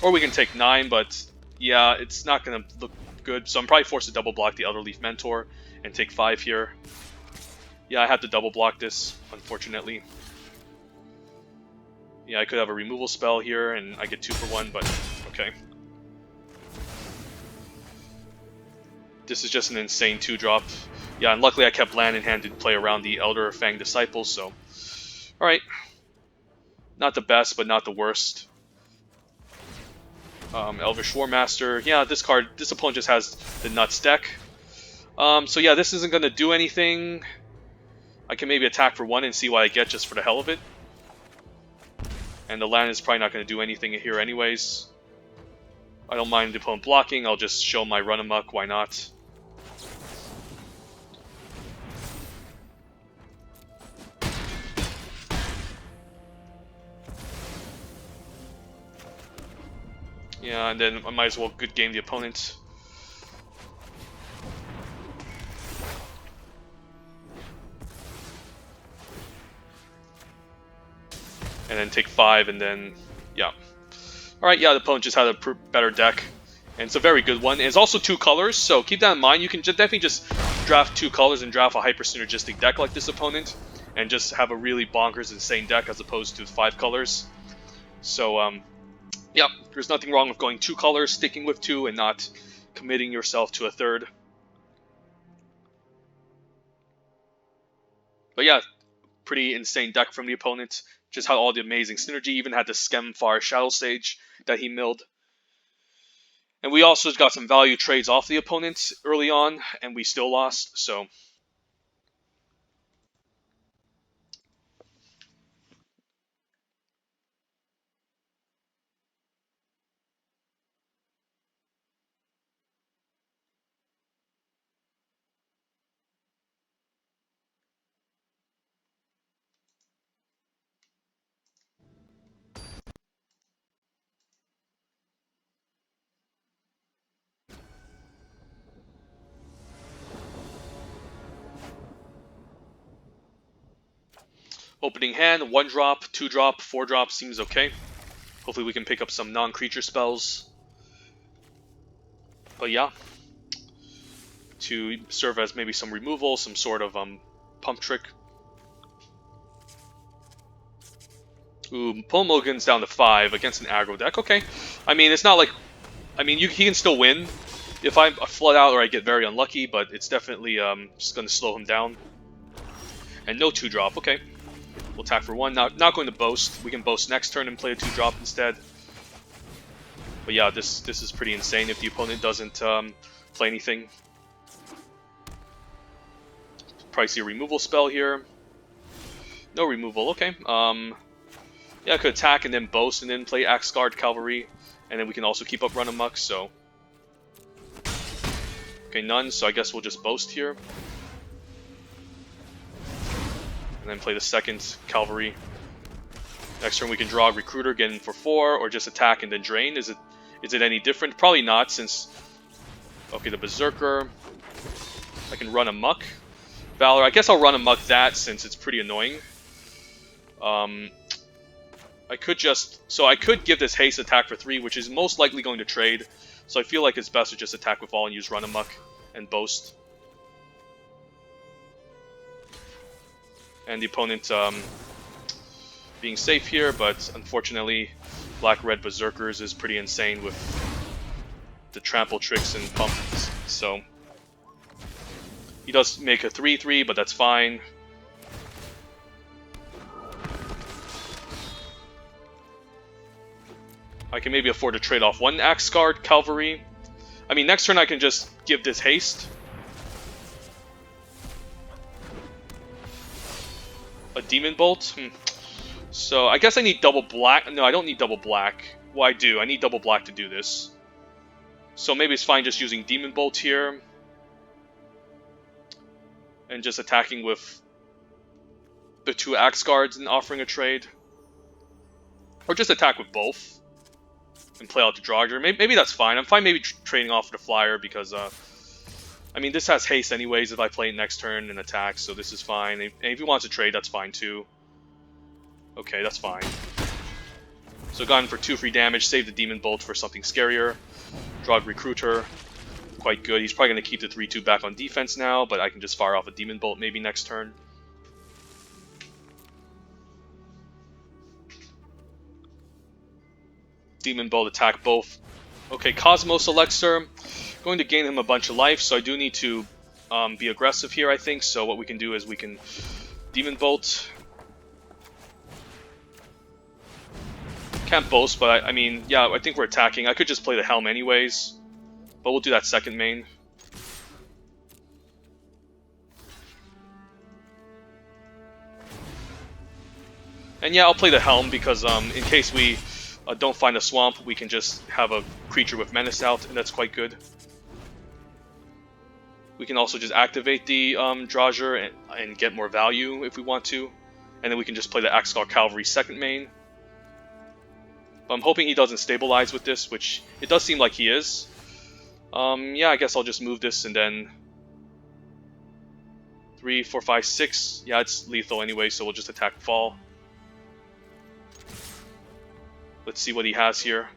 Or we can take 9, but yeah, it's not going to look good. So I'm probably forced to double block the Elder Leaf Mentor and take 5 here. Yeah, I have to double block this, unfortunately. Yeah, I could have a removal spell here and I get 2 for 1, but okay. This is just an insane 2-drop. Yeah, and luckily I kept land in hand to play around the Elder Fang Disciples, so. Alright. Not the best, but not the worst. Elvish War Master. Yeah, this opponent just has the nuts deck. So yeah, this isn't going to do anything. I can maybe attack for 1 and see what I get just for the hell of it. And the land is probably not going to do anything here anyways. I don't mind the opponent blocking, I'll just show my Run Amok, why not? Yeah, and then I might as well good game the opponent. And then take 5, and then, yeah. Alright, yeah, the opponent just had a better deck. And it's a very good one. And it's also 2 colors, so keep that in mind. You can definitely just draft 2 colors and draft a hyper-synergistic deck like this opponent. And just have a really bonkers, insane deck as opposed to 5 colors. So, yeah, there's nothing wrong with going 2 colors, sticking with 2, and not committing yourself to a 3rd. But yeah, pretty insane deck from the opponent. Just had all the amazing synergy, even had the Skemfire Shadow Sage that he milled. And we also got some value trades off the opponent early on, and we still lost, so... Opening hand, 1 drop, 2 drop, 4 drop seems okay. Hopefully we can pick up some non-creature spells. But yeah, to serve as maybe some removal, some sort of pump trick. Ooh, pull mulligans down to 5 against an aggro deck. Okay, I mean it's not like, he can still win if I flood out or I get very unlucky, but it's definitely just going to slow him down. And no 2 drop. Okay. We'll attack for 1. Not going to boast. We can boast next turn and play a 2 drop instead. But yeah, this is pretty insane if the opponent doesn't play anything. Pricey removal spell here. No removal. Okay. Yeah, I could attack and then boast and then play Axe Guard Cavalry, and then we can also keep up Run Amok. So okay, none. So I guess we'll just boast here. And then play the second Cavalry. Next turn we can draw a Recruiter, get in for 4, or just attack and then drain. Is it any different? Probably not, since... Okay, the Berserker. I can Run Amok. Valor, I guess I'll Run Amok that, since it's pretty annoying. I could just... So I could give this haste attack for 3, which is most likely going to trade. So I feel like it's best to just attack with all and use Run Amok and boast. And the opponent being safe here, but unfortunately Black-Red Berserkers is pretty insane with the trample tricks and pumps, so he does make a 3/3, but that's fine. I can maybe afford to trade off 1 Axe Guard Cavalry. I mean, next turn I can just give this haste. A Demon Bolt? So, I guess I need double black. No, I don't need double black. Well, I do. I need double black to do this. So maybe it's fine just using Demon Bolt here. And just attacking with the 2 Axe Guards and offering a trade. Or just attack with both. And play out the Draugr. Maybe that's fine. I'm fine maybe trading off the Flyer because... I mean, this has haste anyways if I play it next turn and attack, so this is fine. And if he wants to trade, that's fine too. Okay, that's fine. So got in for 2 free damage, save the Demon Bolt for something scarier. Draw Recruiter. Quite good. He's probably going to keep the 3/2 back on defense now, but I can just fire off a Demon Bolt maybe next turn. Demon Bolt attack both. Okay, Cosmos Elixir. Going to gain him a bunch of life, so I do need to be aggressive here, I think. So what we can do is we can Demon Bolt. Can't boast, but I mean, yeah, I think we're attacking. I could just play the Helm anyways, but we'll do that second main. And yeah, I'll play the Helm because in case we don't find a swamp, we can just have a creature with Menace out, and that's quite good. We can also just activate the Draugr and get more value if we want to. And then we can just play the Axe Guard Cavalry second main. But I'm hoping he doesn't stabilize with this, which it does seem like he is. Yeah, I guess I'll just move this and then... 3, 4, 5, 6. Yeah, it's lethal anyway, so we'll just attack fall. Let's see what he has here.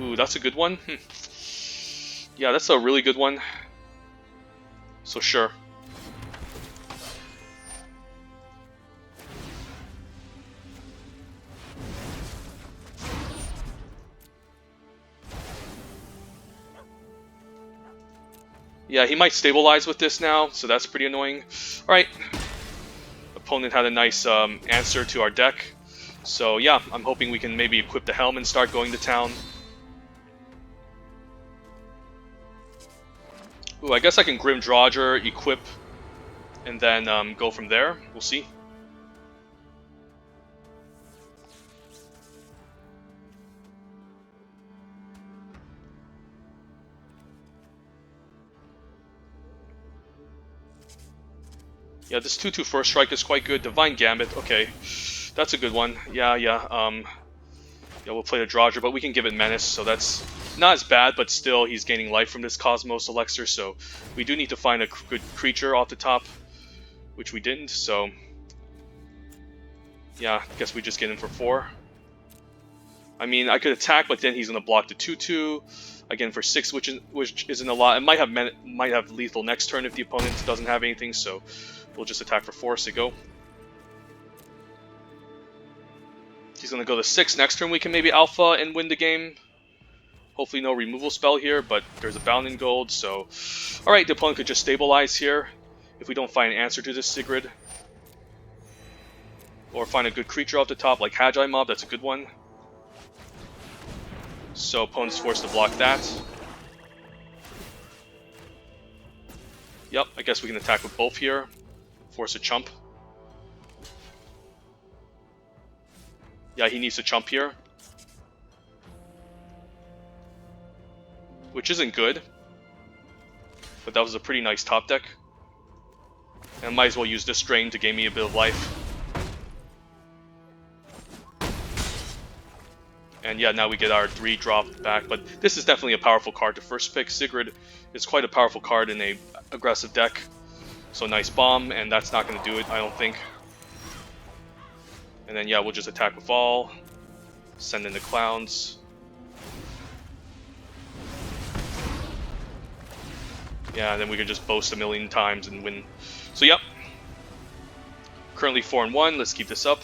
Ooh, that's a good one. Yeah, that's a really good one. So sure. Yeah, he might stabilize with this now, so that's pretty annoying. Alright. Opponent had a nice answer to our deck. So yeah, I'm hoping we can maybe equip the helm and start going to town. Ooh, I guess I can Grim Drodger, equip, and then go from there. We'll see. Yeah, this 2/2 first strike is quite good. Divine Gambit, okay. That's a good one. Yeah, yeah, we'll play the Drodger, but we can give it Menace, so that's not as bad, but still, he's gaining life from this Cosmos Elixir, so we do need to find a good creature off the top, which we didn't, so yeah, I guess we just get in for 4. I mean, I could attack, but then he's going to block the 2/2, again for 6, which isn't a lot. It might have lethal next turn if the opponent doesn't have anything, so we'll just attack for 4, so go. He's going to go to 6. Next turn we can maybe alpha and win the game. Hopefully no removal spell here, but there's a Bound in Gold, so... Alright, the opponent could just stabilize here if we don't find an answer to this Sigrid. Or find a good creature off the top, like Hagi Mob, that's a good one. So opponent's forced to block that. Yep, I guess we can attack with both here. Force a chump. Yeah, he needs to chump here. Which isn't good. But that was a pretty nice top deck. And I might as well use this drain to gain me a bit of life. And yeah, now we get our 3-drop back. But this is definitely a powerful card to first pick. Sigrid is quite a powerful card in a aggressive deck. So nice bomb, and that's not going to do it, I don't think. And then yeah, we'll just attack with all. Send in the clowns. Yeah, and then we can just boast a million times and win. So yep. Currently 4-1, let's keep this up.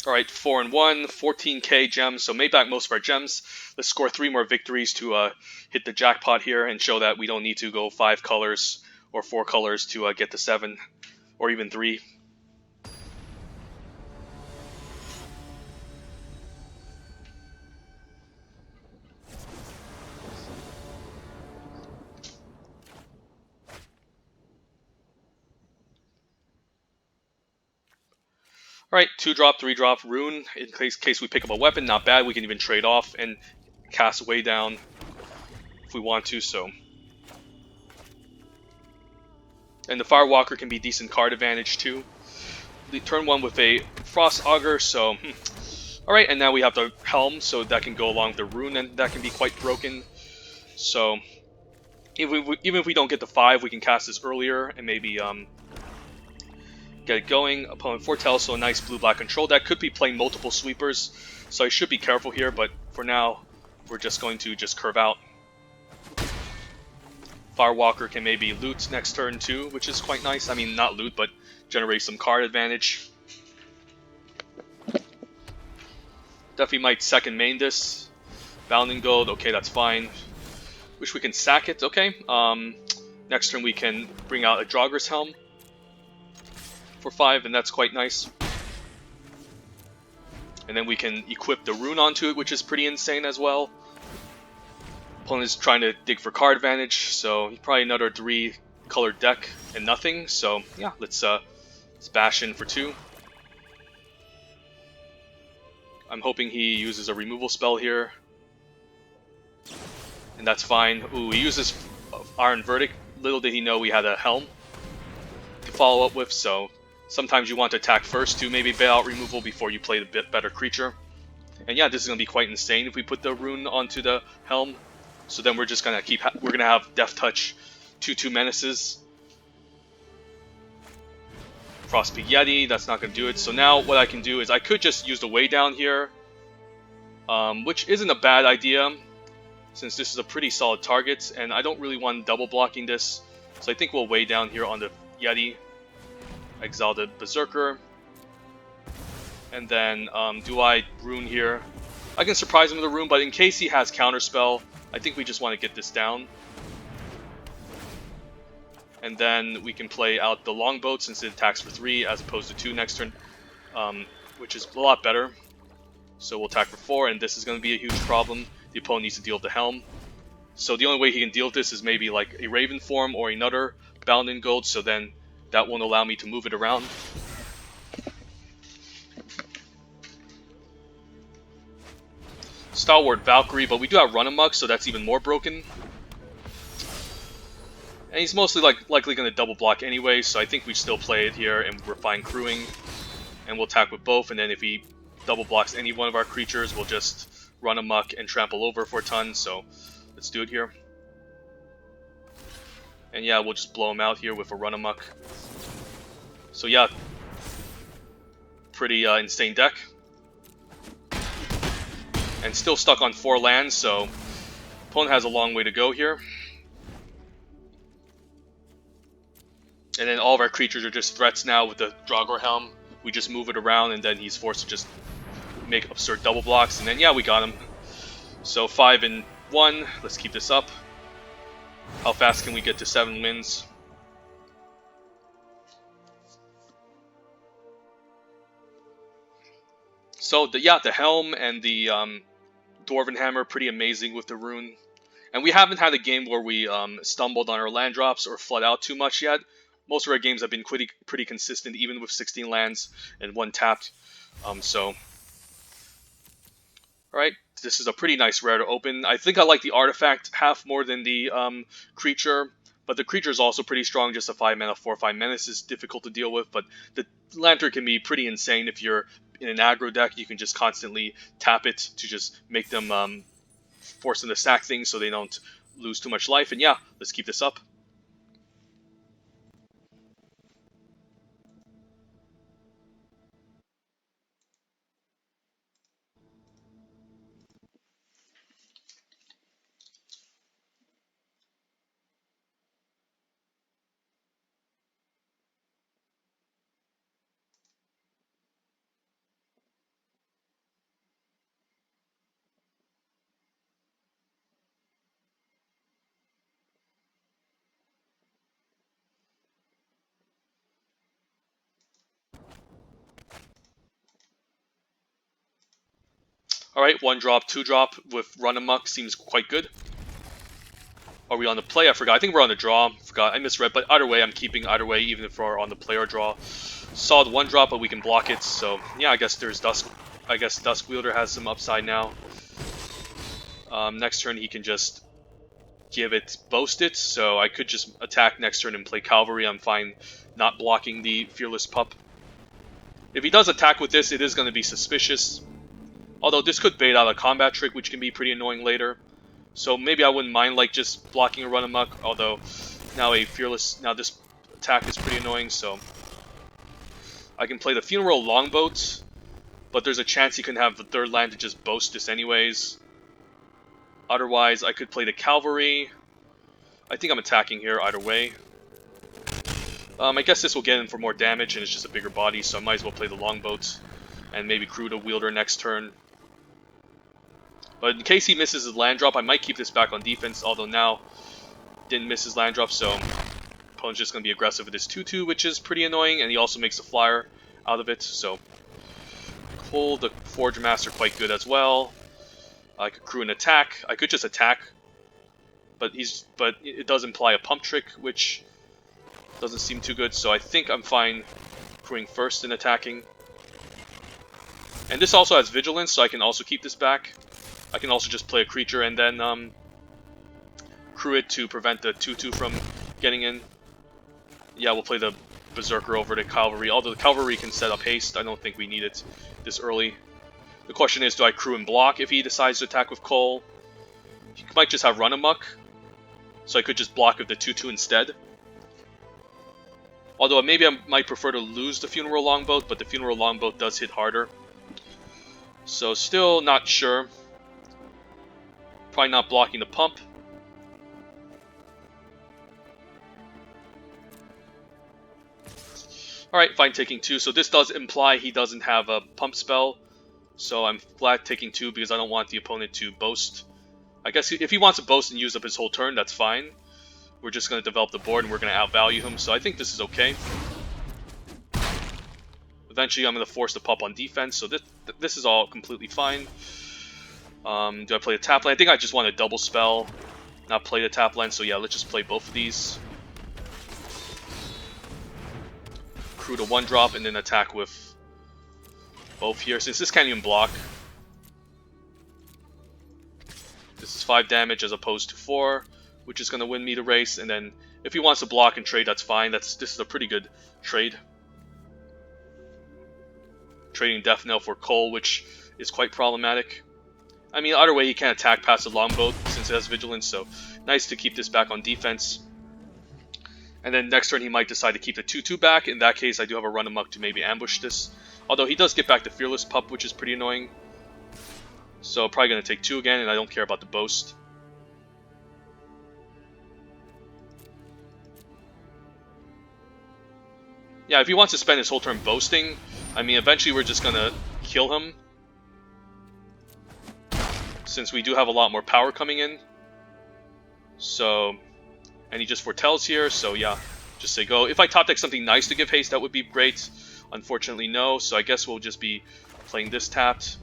Alright, 4-1, 14k gems, so made back most of our gems. Let's score 3 more victories to hit the jackpot here and show that we don't need to go 5 colors or 4 colors to get to 7, or even 3. Alright, 2-drop, 3-drop, Rune, in case we pick up a weapon, not bad, we can even trade off and cast way down if we want to, so. And the Firewalker can be decent card advantage too. Turn 1 with a Frost Augur, so. Alright, and now we have the Helm, so that can go along with the Rune, and that can be quite broken. So, even if we don't get the 5, we can cast this earlier, and maybe, get it going. Opponent foretells, so a nice blue-black control deck. Could be playing multiple sweepers, so I should be careful here, but for now, we're just going to just curve out. Firewalker can maybe loot next turn too, which is quite nice. I mean, not loot, but generate some card advantage. Definitely might second main this. Bound in Gold, okay, that's fine. Wish we can sack it, okay. Next turn we can bring out a Jogger's Helm for 5, and that's quite nice. And then we can equip the Rune onto it, which is pretty insane as well. Opponent is trying to dig for card advantage, so probably another 3-colored deck and nothing. So yeah, let's bash in for 2. I'm hoping he uses a removal spell here, and that's fine. Ooh, he uses Iron Verdict. Little did he know we had a Helm to follow up with, so sometimes you want to attack first to maybe bail out removal before you play the bit better creature. And yeah, this is going to be quite insane if we put the Rune onto the Helm. So then we're just going to we're going to have Death Touch 2/2 Menaces. Frostpeak Yeti, that's not going to do it. So now what I can do is I could just use the Way Down here which isn't a bad idea, since this is a pretty solid target, and I don't really want double blocking this, so I think we'll weigh down here on the Yeti, exile the Berserker, and then do I rune here? I can surprise him with a rune, but in case he has counterspell, I think we just want to get this down. And then we can play out the longboat since it attacks for 3 as opposed to 2 next turn, which is a lot better. So we'll attack for 4, and this is going to be a huge problem. The opponent needs to deal with the helm. So the only way he can deal with this is maybe like a Raven form or another bound in gold, so then that won't allow me to move it around. Stalwart Valkyrie, but we do have Run Amok, so that's even more broken. And he's mostly likely going to double block anyway, so I think we still play it here and we're fine crewing. And we'll attack with both, and then if he double blocks any one of our creatures, we'll just run amok and trample over for a ton, so let's do it here. And yeah, we'll just blow him out here with a run amok. So yeah, pretty insane deck. And still stuck on 4 lands, so opponent has a long way to go here. And then all of our creatures are just threats now with the Draugr Helm. We just move it around, and then he's forced to just make absurd double blocks, and then yeah, we got him. So 5 and 1, let's keep this up. How fast can we get to 7 wins? So the helm and the Dwarven Hammer, pretty amazing with the rune. And we haven't had a game where we stumbled on our land drops or flood out too much yet. Most of our games have been pretty consistent, even with 16 lands and 1 tapped. Alright, this is a pretty nice rare to open. I think I like the artifact half more than the creature, but the creature is also pretty strong. Just a 5 mana 4/5 menace is difficult to deal with, but the Lantern can be pretty insane if you're in an aggro deck. You can just constantly tap it to just make them force them to sack things so they don't lose too much life. And yeah, let's keep this up. Alright, 1 drop, 2 drop with Run Amok seems quite good. Are we on the play? I forgot. I think we're on the draw. Forgot. I misread, but either way, I'm keeping either way, even if we're on the play or draw. Solid 1 drop, but we can block it. So yeah, I guess Dusk Wielder has some upside now. Next turn he can just boast it. So I could just attack next turn and play Cavalry. I'm fine not blocking the Fearless Pup. If he does attack with this, it is going to be suspicious. Although this could bait out a combat trick, which can be pretty annoying later. So maybe I wouldn't mind like just blocking a Run Amok. Although now this attack is pretty annoying. So I can play the Funeral Longboat, but there's a chance he can have the 3rd land to just boast this anyways. Otherwise, I could play the Cavalry. I think I'm attacking here either way. I guess this will get in for more damage, and it's just a bigger body, so I might as well play the Longboat and maybe crew the Wielder next turn. But in case he misses his land drop, I might keep this back on defense, although now didn't miss his land drop, so opponent's just going to be aggressive with his 2/2, which is pretty annoying, and he also makes a flyer out of it, so pull the Forge Master quite good as well. I could crew an attack. I could just attack, but it does imply a pump trick, which doesn't seem too good, so I think I'm fine crewing first and attacking. And this also has Vigilance, so I can also keep this back. I can also just play a creature and then crew it to prevent the 2/2 from getting in. Yeah, we'll play the Berserker over the Cavalry. Although the Cavalry can set up haste, I don't think we need it this early. The question is, do I crew and block if he decides to attack with Cole? He might just have Run Amok, so I could just block with the 2/2 instead. Although maybe I might prefer to lose the Funeral Longboat, but the Funeral Longboat does hit harder. So still not sure. Probably not blocking the pump. Alright, fine, taking 2. So this does imply he doesn't have a pump spell. So I'm glad taking 2 because I don't want the opponent to boast. I guess if he wants to boast and use up his whole turn, that's fine. We're just going to develop the board and we're going to outvalue him. So I think this is okay. Eventually I'm going to force the pump on defense. So this is all completely fine. Do I play a tap land? I think I just want a double spell, not play the tap land. So yeah, let's just play both of these. Crew to 1-drop and then attack with both here. Since this can't even block, this is 5 damage as opposed to 4, which is going to win me the race. And then if he wants to block and trade, that's fine. This is a pretty good trade. Trading Death Knell for Cole, which is quite problematic. I mean, either way, he can't attack past the longbow since it has vigilance, so nice to keep this back on defense. And then next turn he might decide to keep the 2/2 back. In that case, I do have a run amok to maybe ambush this. Although he does get back the Fearless Pup, which is pretty annoying. So probably going to take 2 again, and I don't care about the boast. Yeah, if he wants to spend his whole turn boasting, I mean, eventually we're just going to kill him. Since we do have a lot more power coming in. So, and he just foretells here, so yeah, just say go. If I top deck something nice to give haste, that would be great. Unfortunately, no, so I guess we'll just be playing this tapped.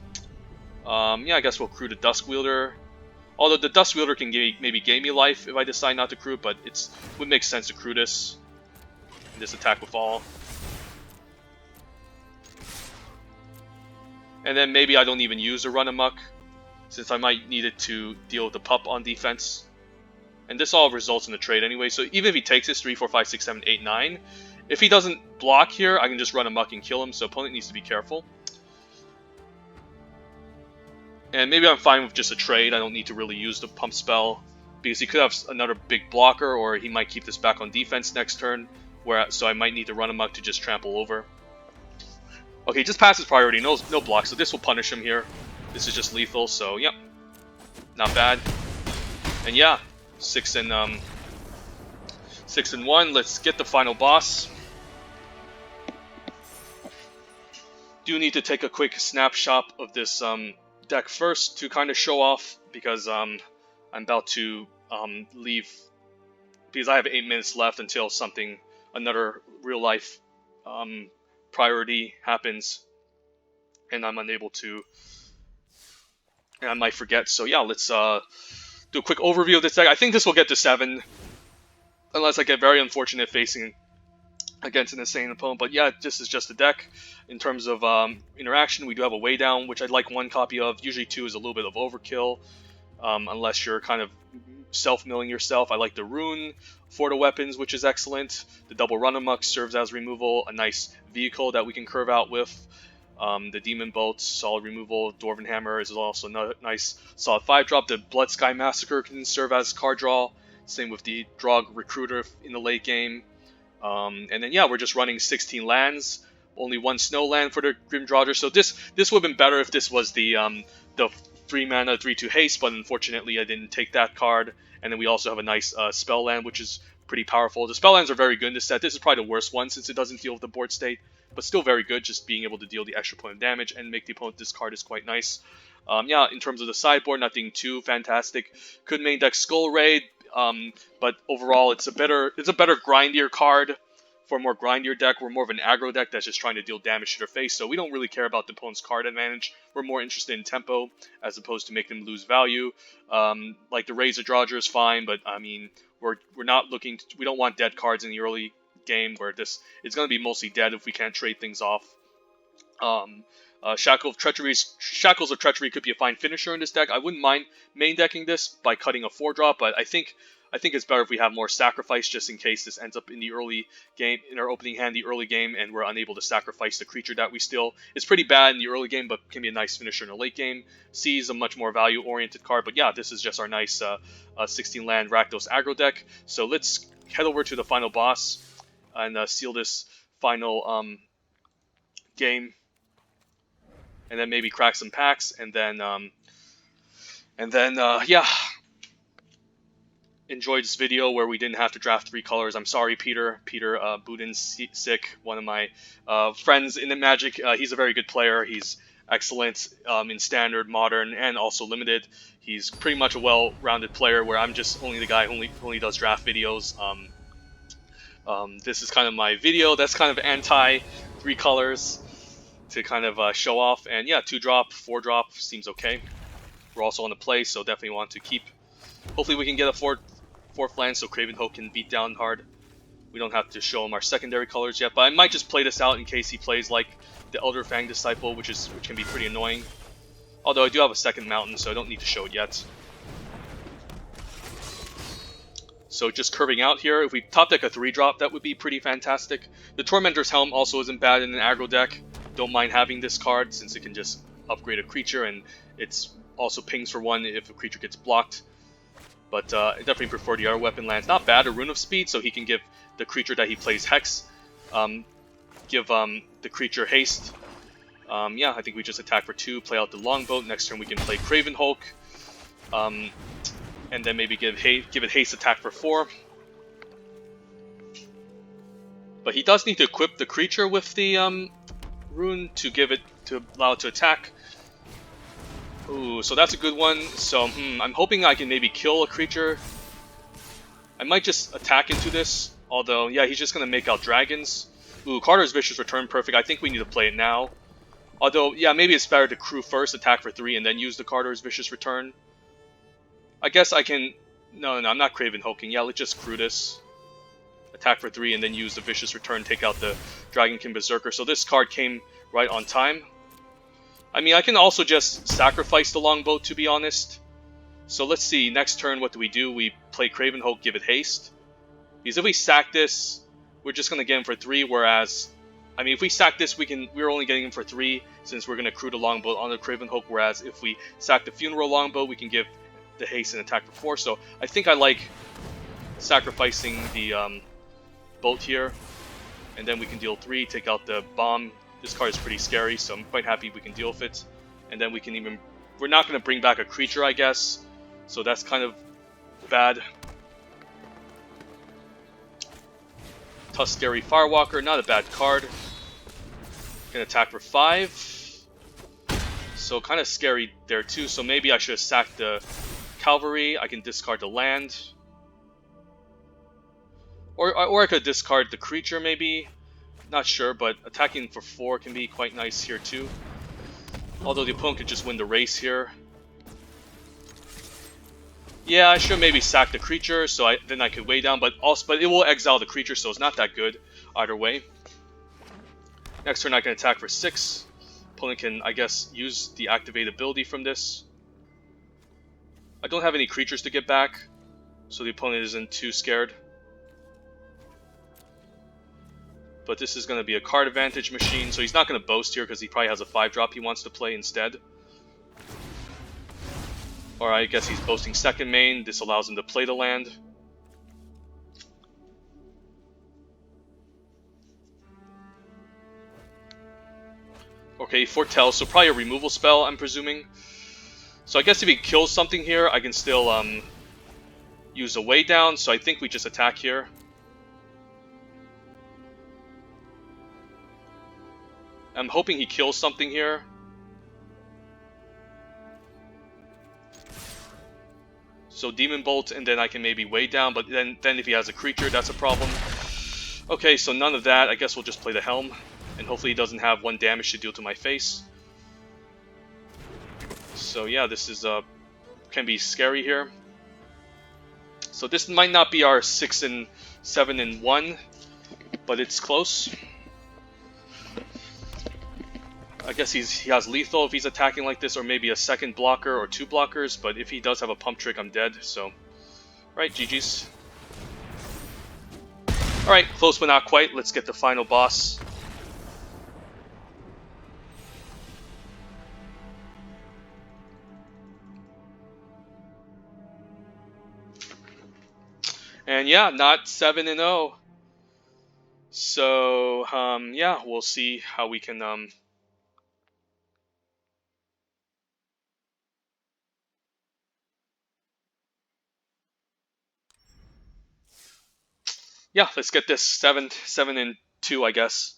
Yeah, I guess we'll crew the Dusk Wielder. Although the Dusk Wielder can maybe gain me life if I decide not to crew, but it would make sense to crew this. And this attack with all. And then maybe I don't even use a run amok, since I might need it to deal with the pup on defense. And this all results in the trade anyway, so even if he takes this 3, 4, 5, 6, 7, 8, 9, if he doesn't block here, I can just run amok and kill him, so opponent needs to be careful. And maybe I'm fine with just a trade. I don't need to really use the pump spell, because he could have another big blocker, or he might keep this back on defense next turn, so I might need to run amok to just trample over. Okay, just passes priority, no block, so this will punish him here. This is just lethal, so yep, not bad. And yeah, 6 and 1. Let's get the final boss. Do need to take a quick snapshot of this deck first to kind of show off, because I'm about to leave, because I have 8 minutes left until another real life priority happens, and I'm unable to. And I might forget, so yeah, let's do a quick overview of this deck. I think this will get to 7, unless I get very unfortunate facing against an insane opponent. But yeah, this is just a deck. In terms of interaction, we do have a way down, which I'd like 1 copy of. Usually 2 is a little bit of overkill, unless you're kind of self-milling yourself. I like the rune for the weapons, which is excellent. The double run amok serves as removal, a nice vehicle that we can curve out with. The Demon Bolt, solid removal. Dwarven Hammer is also a nice solid 5-drop. The Blood Sky Massacre can serve as card draw. Same with the Drog Recruiter in the late game. And then yeah, we're just running 16 lands. Only 1 snow land for the Grim Draughter. So this would have been better if this was the 3-mana 3/2 haste, but unfortunately I didn't take that card. And then we also have a nice spell land, which is pretty powerful. The spell lands are very good in this set. This is probably the worst one since it doesn't deal with the board state, but still very good. Just being able to deal the extra point of damage and make the opponent discard is quite nice. Yeah, in terms of the sideboard, nothing too fantastic. Could main deck Skull Raid, but overall it's a better grindier card. For a more grindier deck, we're more of an aggro deck that's just trying to deal damage to their face, so we don't really care about the opponent's card advantage. We're more interested in tempo as opposed to make them lose value. Like the Razor Dodger is fine, but I mean, we're not looking. We don't want dead cards in the early game where it's going to be mostly dead if we can't trade things off. Shackles of Treachery could be a fine finisher in this deck. I wouldn't mind main decking this by cutting a 4-drop, but I think it's better if we have more sacrifice, just in case this ends up in the early game, in our opening hand, the early game, and we're unable to sacrifice the creature that we steal. It's pretty bad in the early game, but can be a nice finisher in the late game. C is a much more value-oriented card, but yeah, this is just our nice 16-land Rakdos aggro deck. So let's head over to the final boss and seal this final game. and then maybe crack some packs, and then yeah, enjoyed this video where we didn't have to draft 3 colors. I'm sorry, Peter Buddensiek, one of my friends in the Magic. He's a very good player. He's excellent in Standard, Modern, and also Limited. He's pretty much a well-rounded player, where I'm just only the guy who only does draft videos. This is kind of my video that's kind of anti 3 colors to kind of show off. And yeah, 2-drop, 4-drop seems okay. We're also on the play, so definitely want to keep. Hopefully we can get a 4th land so Craven Hope can beat down hard. We don't have to show him our secondary colors yet, but I might just play this out in case he plays like the Elder Fang Disciple, which can be pretty annoying. Although I do have a 2nd mountain, so I don't need to show it yet. So just curving out here. If we top deck a 3-drop, that would be pretty fantastic. The Tormentor's Helm also isn't bad in an aggro deck. Don't mind having this card since it can just upgrade a creature, and it's also pings for 1 if a creature gets blocked. But I definitely prefer the other weapon lands. Not bad, a Rune of Speed, so he can give the creature that he plays Hex. Give the creature haste. Yeah, I think we just attack for 2, play out the Longboat. Next turn we can play Craven Hulk. And then maybe give it haste attack for 4. But he does need to equip the creature with the rune to allow it to attack. Ooh, so that's a good one. So I'm hoping I can maybe kill a creature. I might just attack into this. Although, yeah, he's just gonna make out dragons. Ooh, Carter's Vicious Return, perfect. I think we need to play it now. Although, yeah, maybe it's better to crew first, attack for 3, and then use the Carter's Vicious Return. I guess I can... No, I'm not Craven Hulking. Yeah, let's just crew this. Attack for 3, and then use the Vicious Return, take out the Dragonkin Berserker. So this card came right on time. I mean, I can also just sacrifice the Longboat, to be honest. So let's see, next turn, what do? We play Craven Hulk, give it haste. Because if we sack this, we're just going to get him for 3, whereas... I mean, if we sack this, we're only getting him for 3, since we're going to crew the Longboat on the Craven Hulk, whereas if we sack the Funeral Longboat, we can give the haste and attack for 4. So I think I like sacrificing the boat here, and then we can deal 3, take out the bomb. This card is pretty scary, so I'm quite happy we can deal with it. And then we can even... We're not going to bring back a creature, I guess, so that's kind of bad. Tuskberry Firewalker, not a bad card. Gonna attack for 5. So kind of scary there too, so maybe I should have sacked the Cavalry. I can discard the land. Or I could discard the creature maybe. Not sure, but attacking for 4 can be quite nice here too. Although the opponent could just win the race here. Yeah, I should maybe sack the creature, so then I could weigh down, but it will exile the creature, so it's not that good either way. Next turn I can attack for 6. Opponent can, I guess, use the activate ability from this. I don't have any creatures to get back, so the opponent isn't too scared. But this is going to be a card advantage machine, so he's not going to boast here because he probably has a 5-drop he wants to play instead. Or I guess he's boasting 2nd main. This allows him to play the land. Okay, Foretell, so probably a removal spell, I'm presuming. So I guess if he kills something here, I can still use a way down, so I think we just attack here. I'm hoping he kills something here. So Demon Bolt, and then I can maybe weigh down, but then if he has a creature, that's a problem. Okay, so none of that. I guess we'll just play the Helm, and hopefully he doesn't have 1 damage to deal to my face. So yeah, this is can be scary here. So this might not be our 6 and 7 and 1, but it's close. I guess he has lethal if he's attacking like this, or maybe a 2nd blocker or 2 blockers, but if he does have a pump trick, I'm dead, so... Alright, GG's. Alright, close but not quite. Let's get the final boss. And yeah, not 7 and 0. So, yeah, we'll see how we can, yeah, let's get this 7 and 2, I guess.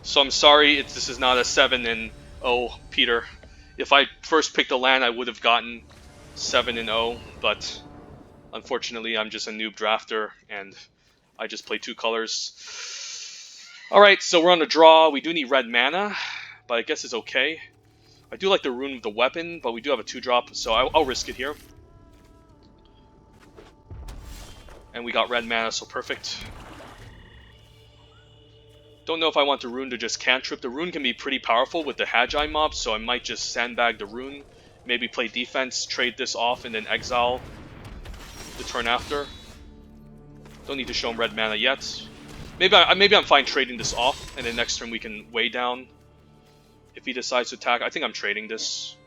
So I'm sorry this is not a 7 and 0, Peter. If I first picked a land, I would have gotten 7 and 0, but unfortunately, I'm just a noob drafter, and I just play 2 colors. Alright, so we're on a draw. We do need red mana, but I guess it's okay. I do like the rune of the weapon, but we do have a 2-drop, so I'll risk it here. And we got red mana, so perfect. Don't know if I want the rune to just cantrip. The rune can be pretty powerful with the Hagi mob, so I might just sandbag the rune. Maybe play defense, trade this off, and then exile the turn after. Don't need to show him red mana yet. Maybe I'm fine trading this off, and then next turn we can weigh down. If he decides to attack, I think I'm trading this.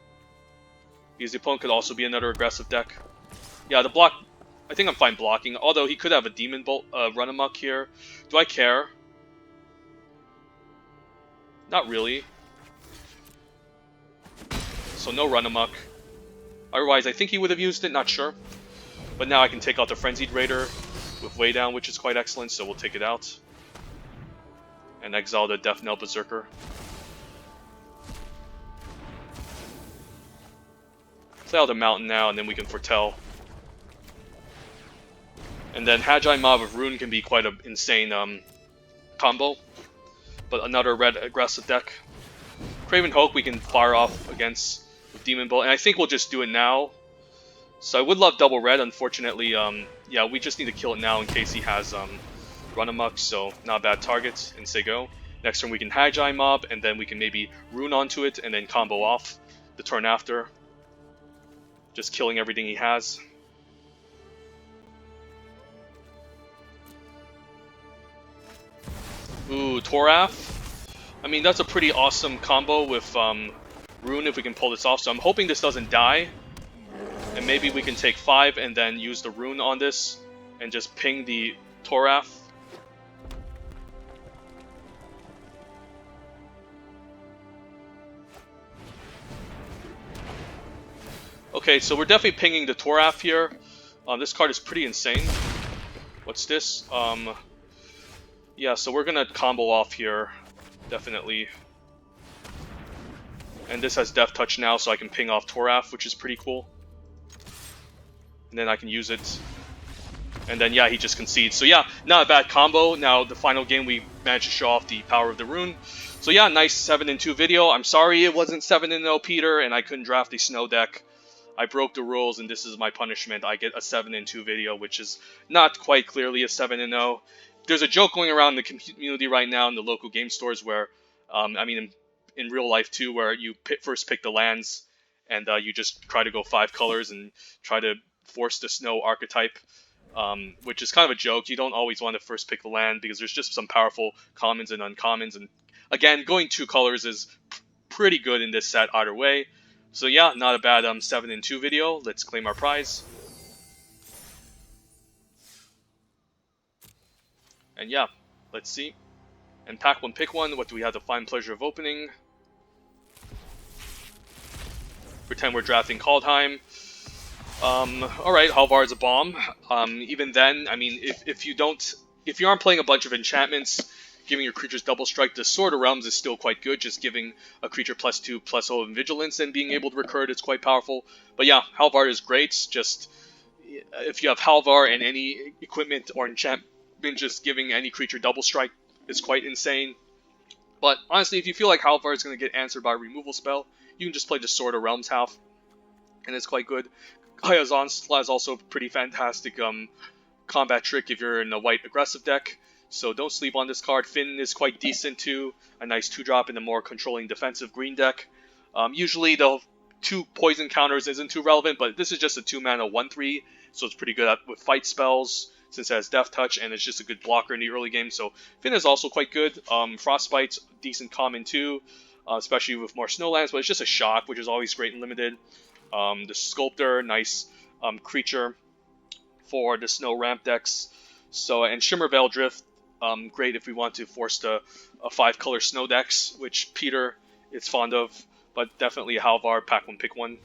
Because the opponent could also be another aggressive deck. Yeah, the block, I think I'm fine blocking. Although he could have a Demon Bolt run amok here. Do I care? Not really. So no run amok. Otherwise, I think he would have used it, not sure. But now I can take out the Frenzied Raider with Way Down, which is quite excellent, so we'll take it out. And exile the Death Knell Berserker. Play out the Mountain now, and then we can foretell. And then Hagi Mob of Rune can be quite an insane combo. But another red aggressive deck. Craven Hulk we can fire off against with Demon Bolt, and I think we'll just do it now. So I would love double red, unfortunately, yeah, we just need to kill it now in case he has run amok, so not a bad target, and say go. Next turn we can Hagi Mob, and then we can maybe rune onto it, and then combo off the turn after. Just killing everything he has. Ooh, Toraf. I mean, that's a pretty awesome combo with Rune if we can pull this off. So I'm hoping this doesn't die. And maybe we can take 5 and then use the Rune on this. And just ping the Toraf. Okay, so we're definitely pinging the Toraf here. This card is pretty insane. What's this? Yeah, so we're gonna combo off here, definitely. And this has Death Touch now, so I can ping off Toraf, which is pretty cool. And then I can use it. And then, yeah, he just concedes. So yeah, not a bad combo. Now, the final game, we managed to show off the power of the rune. So yeah, nice 7 and 2 video. I'm sorry it wasn't 7 and 0, Peter, and I couldn't draft the snow deck. I broke the rules, and this is my punishment. I get a 7 and 2 video, which is not quite clearly a 7 and 0. There's a joke going around the community right now in the local game stores where, I mean, in real life too, where you first pick the lands and you just try to go 5 colors and try to force the snow archetype, which is kind of a joke. You don't always want to first pick the land because there's just some powerful commons and uncommons. And again, going 2 colors is pretty good in this set either way. So yeah, not a bad 7 and 2 video. Let's claim our prize. And yeah, let's see. And pack 1, pick 1. What do we have the fine pleasure of opening? Pretend we're drafting Kaldheim. Alright, Halvar's a bomb. Even then, I mean, if you aren't playing a bunch of enchantments, giving your creatures double strike, the Sword of Realms is still quite good. Just giving a creature +2/+0 in vigilance and being able to recur it is quite powerful. But yeah, Halvar is great. Just if you have Halvar and any equipment or enchantment, just giving any creature double strike is quite insane. But honestly, if you feel like Halvar is going to get answered by a removal spell, you can just play the Sword of Realms half, and it's quite good. Gaya's Onslaught is also a pretty fantastic combat trick if you're in a white aggressive deck, so don't sleep on this card. Finn is quite decent too, a nice 2-drop in a more controlling defensive green deck. Usually the 2 poison counters isn't too relevant, but this is just a 2-mana 1/3, so it's pretty good with fight spells, since it has Death Touch, and it's just a good blocker in the early game. So Finn is also quite good. Frostbite's decent common too, especially with more snowlands, but it's just a shock, which is always great and limited. The Sculptor, nice creature for the snow ramp decks. So, and Shimmervale Drift, great if we want to force a 5-color snow decks, which Peter is fond of. but definitely a Halvar, pack one, pick one.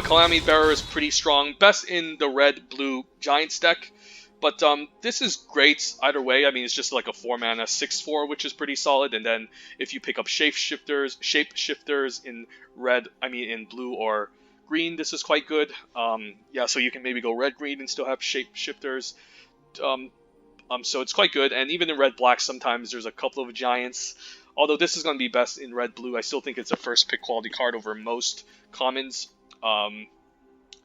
Calamity Bearer is pretty strong, best in the red-blue Giants deck, but this is great either way. I mean, it's just like a 4-mana 6/4, which is pretty solid, and then if you pick up Shapeshifters in in blue or green, this is quite good. Yeah, so you can maybe go red-green and still have Shapeshifters. So it's quite good, and even in red-black, sometimes there's a couple of Giants. Although this is going to be best in red-blue, I still think it's a first pick quality card over most commons.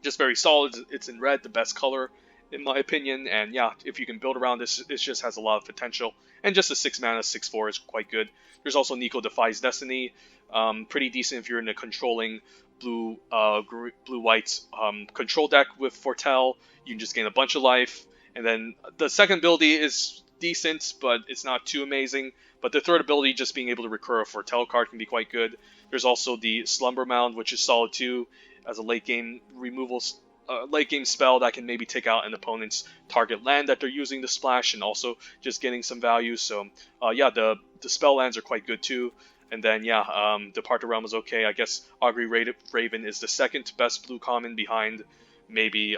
Just very solid. It's in red, the best color in my opinion, and yeah, if you can build around this, it just has a lot of potential. And just a 6-mana 6/4 is quite good. There's also Nico Defies Destiny, pretty decent if you're in a controlling blue-white control deck with Foretell. You can just gain a bunch of life, and then the second ability is decent, but it's not too amazing. But the third ability, just being able to recur a Foretell card, can be quite good. There's also the Slumber Mound, which is solid too, as a late game spell that can maybe take out an opponent's target land that they're using to splash, and also just getting some value. So yeah, the spell lands are quite good too. And then yeah, Depart the Realm is okay. I guess Augury Raven is the second best blue common behind maybe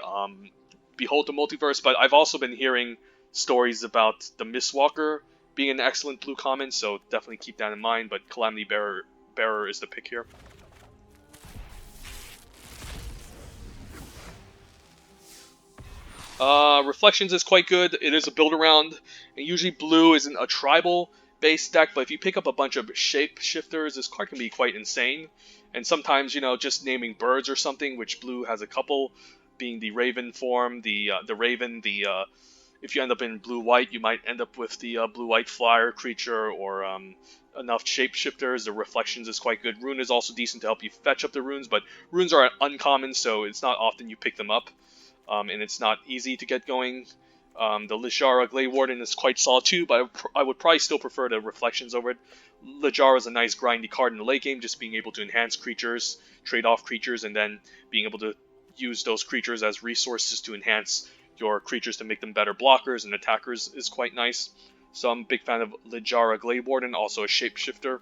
Behold the Multiverse. But I've also been hearing stories about the Mistwalker being an excellent blue common, so definitely keep that in mind. But Calamity Bearer is the pick here. Reflections is quite good. It is a build around, and usually blue isn't a tribal based deck, but if you pick up a bunch of Shapeshifters, this card can be quite insane. And sometimes, you know, just naming birds or something, which blue has a couple, being the Raven form, the Raven, if you end up in blue-white, you might end up with the blue-white flyer creature, or enough Shapeshifters. The Reflections is quite good. Rune is also decent to help you fetch up the runes, but runes are uncommon, so it's not often you pick them up. And it's not easy to get going. The Littjara Glade Warden is quite solid too, but I would probably still prefer the Reflections over it. Littjara is a nice grindy card in the late game, just being able to enhance creatures, trade off creatures, and then being able to use those creatures as resources to enhance your creatures to make them better blockers and attackers is quite nice. So I'm a big fan of Littjara Glade Warden, also a Shapeshifter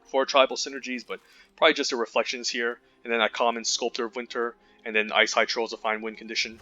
for tribal synergies, but probably just the Reflections here, and then a common Sculptor of Winter, and then Ice High Troll is a fine win condition.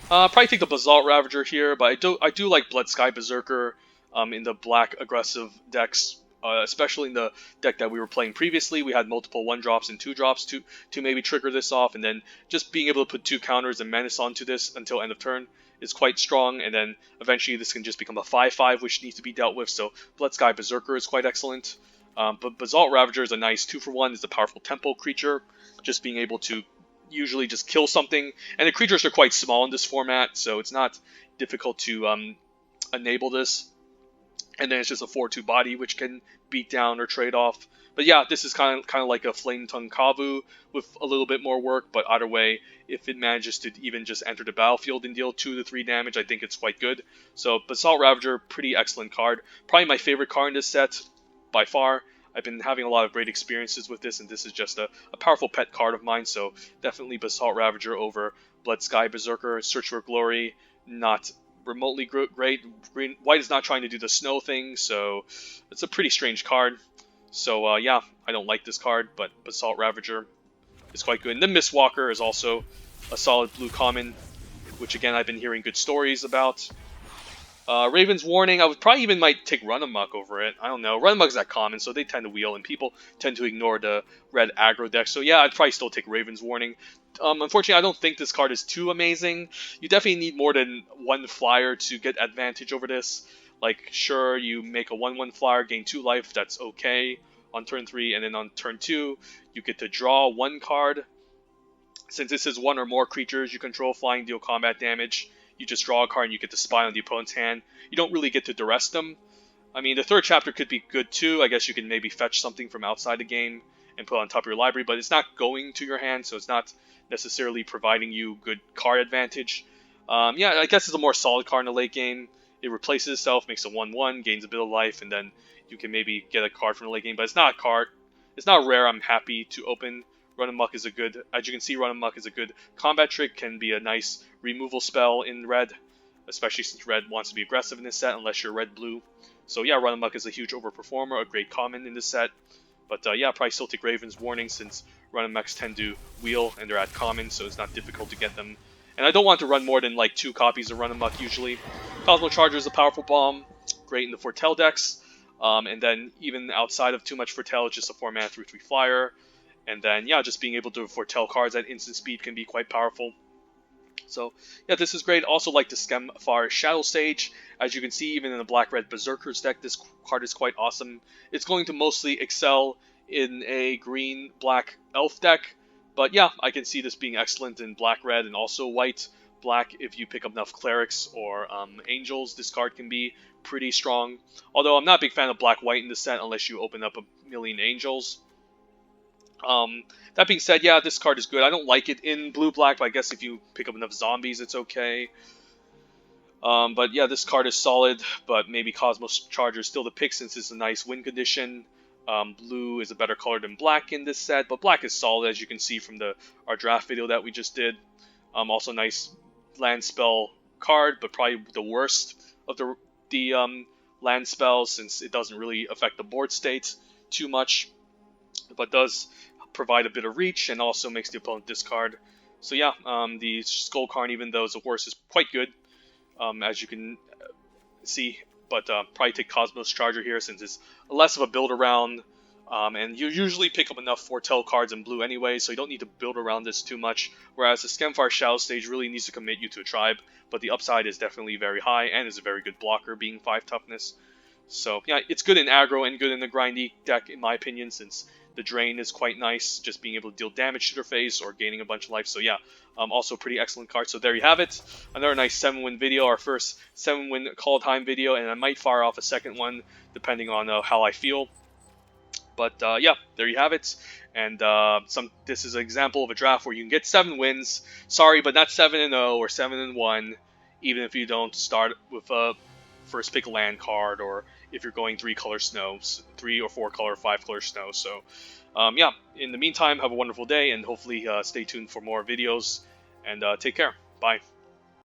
Probably take the Basalt Ravager here, but I do like Blood Sky Berserker in the black aggressive decks, especially in the deck that we were playing previously. We had multiple 1-drops and 2-drops to maybe trigger this off, and then just being able to put 2 counters and menace onto this until end of turn is quite strong, and then eventually this can just become a 5/5, which needs to be dealt with. So Blood Sky Berserker is quite excellent. But Basalt Ravager is a nice 2-for-1. It's a powerful tempo creature, just being able to usually just kill something. And the creatures are quite small in this format, so it's not difficult to enable this. And then it's just a 4/2 body, which can beat down or trade off. But yeah, this is kind of like a Flame Tongue Kavu with a little bit more work. But either way, if it manages to even just enter the battlefield and deal 2 to 3 damage, I think it's quite good. So Basalt Ravager, pretty excellent card. Probably my favorite card in this set by far. I've been having a lot of great experiences with this, and this is just a powerful pet card of mine, so definitely Basalt Ravager over Blood Sky Berserker. Search for Glory, not remotely great. White is not trying to do the snow thing, so it's a pretty strange card. So yeah, I don't like this card, but Basalt Ravager is quite good. And the Mistwalker is also a solid blue common, which again I've been hearing good stories about. Raven's Warning, I would probably even might take Run Amok over it. I don't know. Run Amok's that common, so they tend to wheel, and people tend to ignore the red aggro deck. So yeah, I'd probably still take Raven's Warning. Unfortunately, I don't think this card is too amazing. You definitely need more than 1 flyer to get advantage over this. Like, sure, you make a 1/1 flyer, gain 2 life, that's okay on turn 3, and then on turn 2, you get to draw 1 card. Since this is 1 or more creatures you control flying, deal combat damage, you just draw a card and you get to spy on the opponent's hand. You don't really get to duress them. I mean, the 3rd chapter could be good too. I guess you can maybe fetch something from outside the game and put it on top of your library, but it's not going to your hand, so it's not necessarily providing you good card advantage. Yeah, I guess it's a more solid card in the late game. It replaces itself, makes a 1/1, gains a bit of life, and then you can maybe get a card from the late game, but it's not a card. It's not rare I'm happy to open Run Amok is a good, as you can see, Run Amok is a good combat trick, can be a nice removal spell in red, especially since red wants to be aggressive in this set unless you're red-blue. So yeah, Run Amok is a huge overperformer, a great common in this set. But yeah, probably still take Raven's Warning since Run Amoks tend to wheel and they're at common, so it's not difficult to get them. And I don't want to run more than like 2 copies of Run Amok usually. Cosmo Charger is a powerful bomb, great in the Foretell decks. And then even outside of too much Foretell, it's just a 4-mana 3/3 flyer. And then yeah, just being able to foretell cards at instant speed can be quite powerful. So yeah, this is great. Also like the Skemfar Shadow Sage. As you can see, even in the black-red Berserkers deck, this card is quite awesome. It's going to mostly excel in a green-black elf deck, but yeah, I can see this being excellent in black-red and also white-black. If you pick up enough clerics or angels, this card can be pretty strong. Although I'm not a big fan of black-white in this set unless you open up a million angels. That being said, yeah, this card is good. I don't like it in blue-black, but I guess if you pick up enough zombies, it's okay. But yeah, this card is solid, but maybe Cosmos Charger is still the pick since it's a nice win condition. Blue is a better color than black in this set, but black is solid, as you can see from our draft video that we just did. Also nice land spell card, but probably the worst of the land spells since it doesn't really affect the board state too much, but does provide a bit of reach and also makes the opponent discard. So yeah, the Skull Karn, even though it's the worst, is quite good, as you can see. But probably take Cosmos Charger here since it's less of a build around, and you usually pick up enough Foretell cards in blue anyway, so you don't need to build around this too much. Whereas the Skemfar Shadow Stage really needs to commit you to a tribe, but the upside is definitely very high and is a very good blocker, being 5 toughness. So yeah, it's good in aggro and good in the grindy deck in my opinion, since the drain is quite nice, just being able to deal damage to their face or gaining a bunch of life. So yeah, also pretty excellent card. So there you have it. Another nice 7-win video, our first 7-win Kaldheim video, and I might fire off a second one depending on how I feel. But yeah, there you have it. And this is an example of a draft where you can get 7 wins. Sorry, but not 7-0 or 7-1, even if you don't start with a first pick land card, or if you're going 3 color snows, 3 or 4 color, 5 color snow. So yeah, in the meantime, have a wonderful day, and hopefully stay tuned for more videos, and take care. Bye.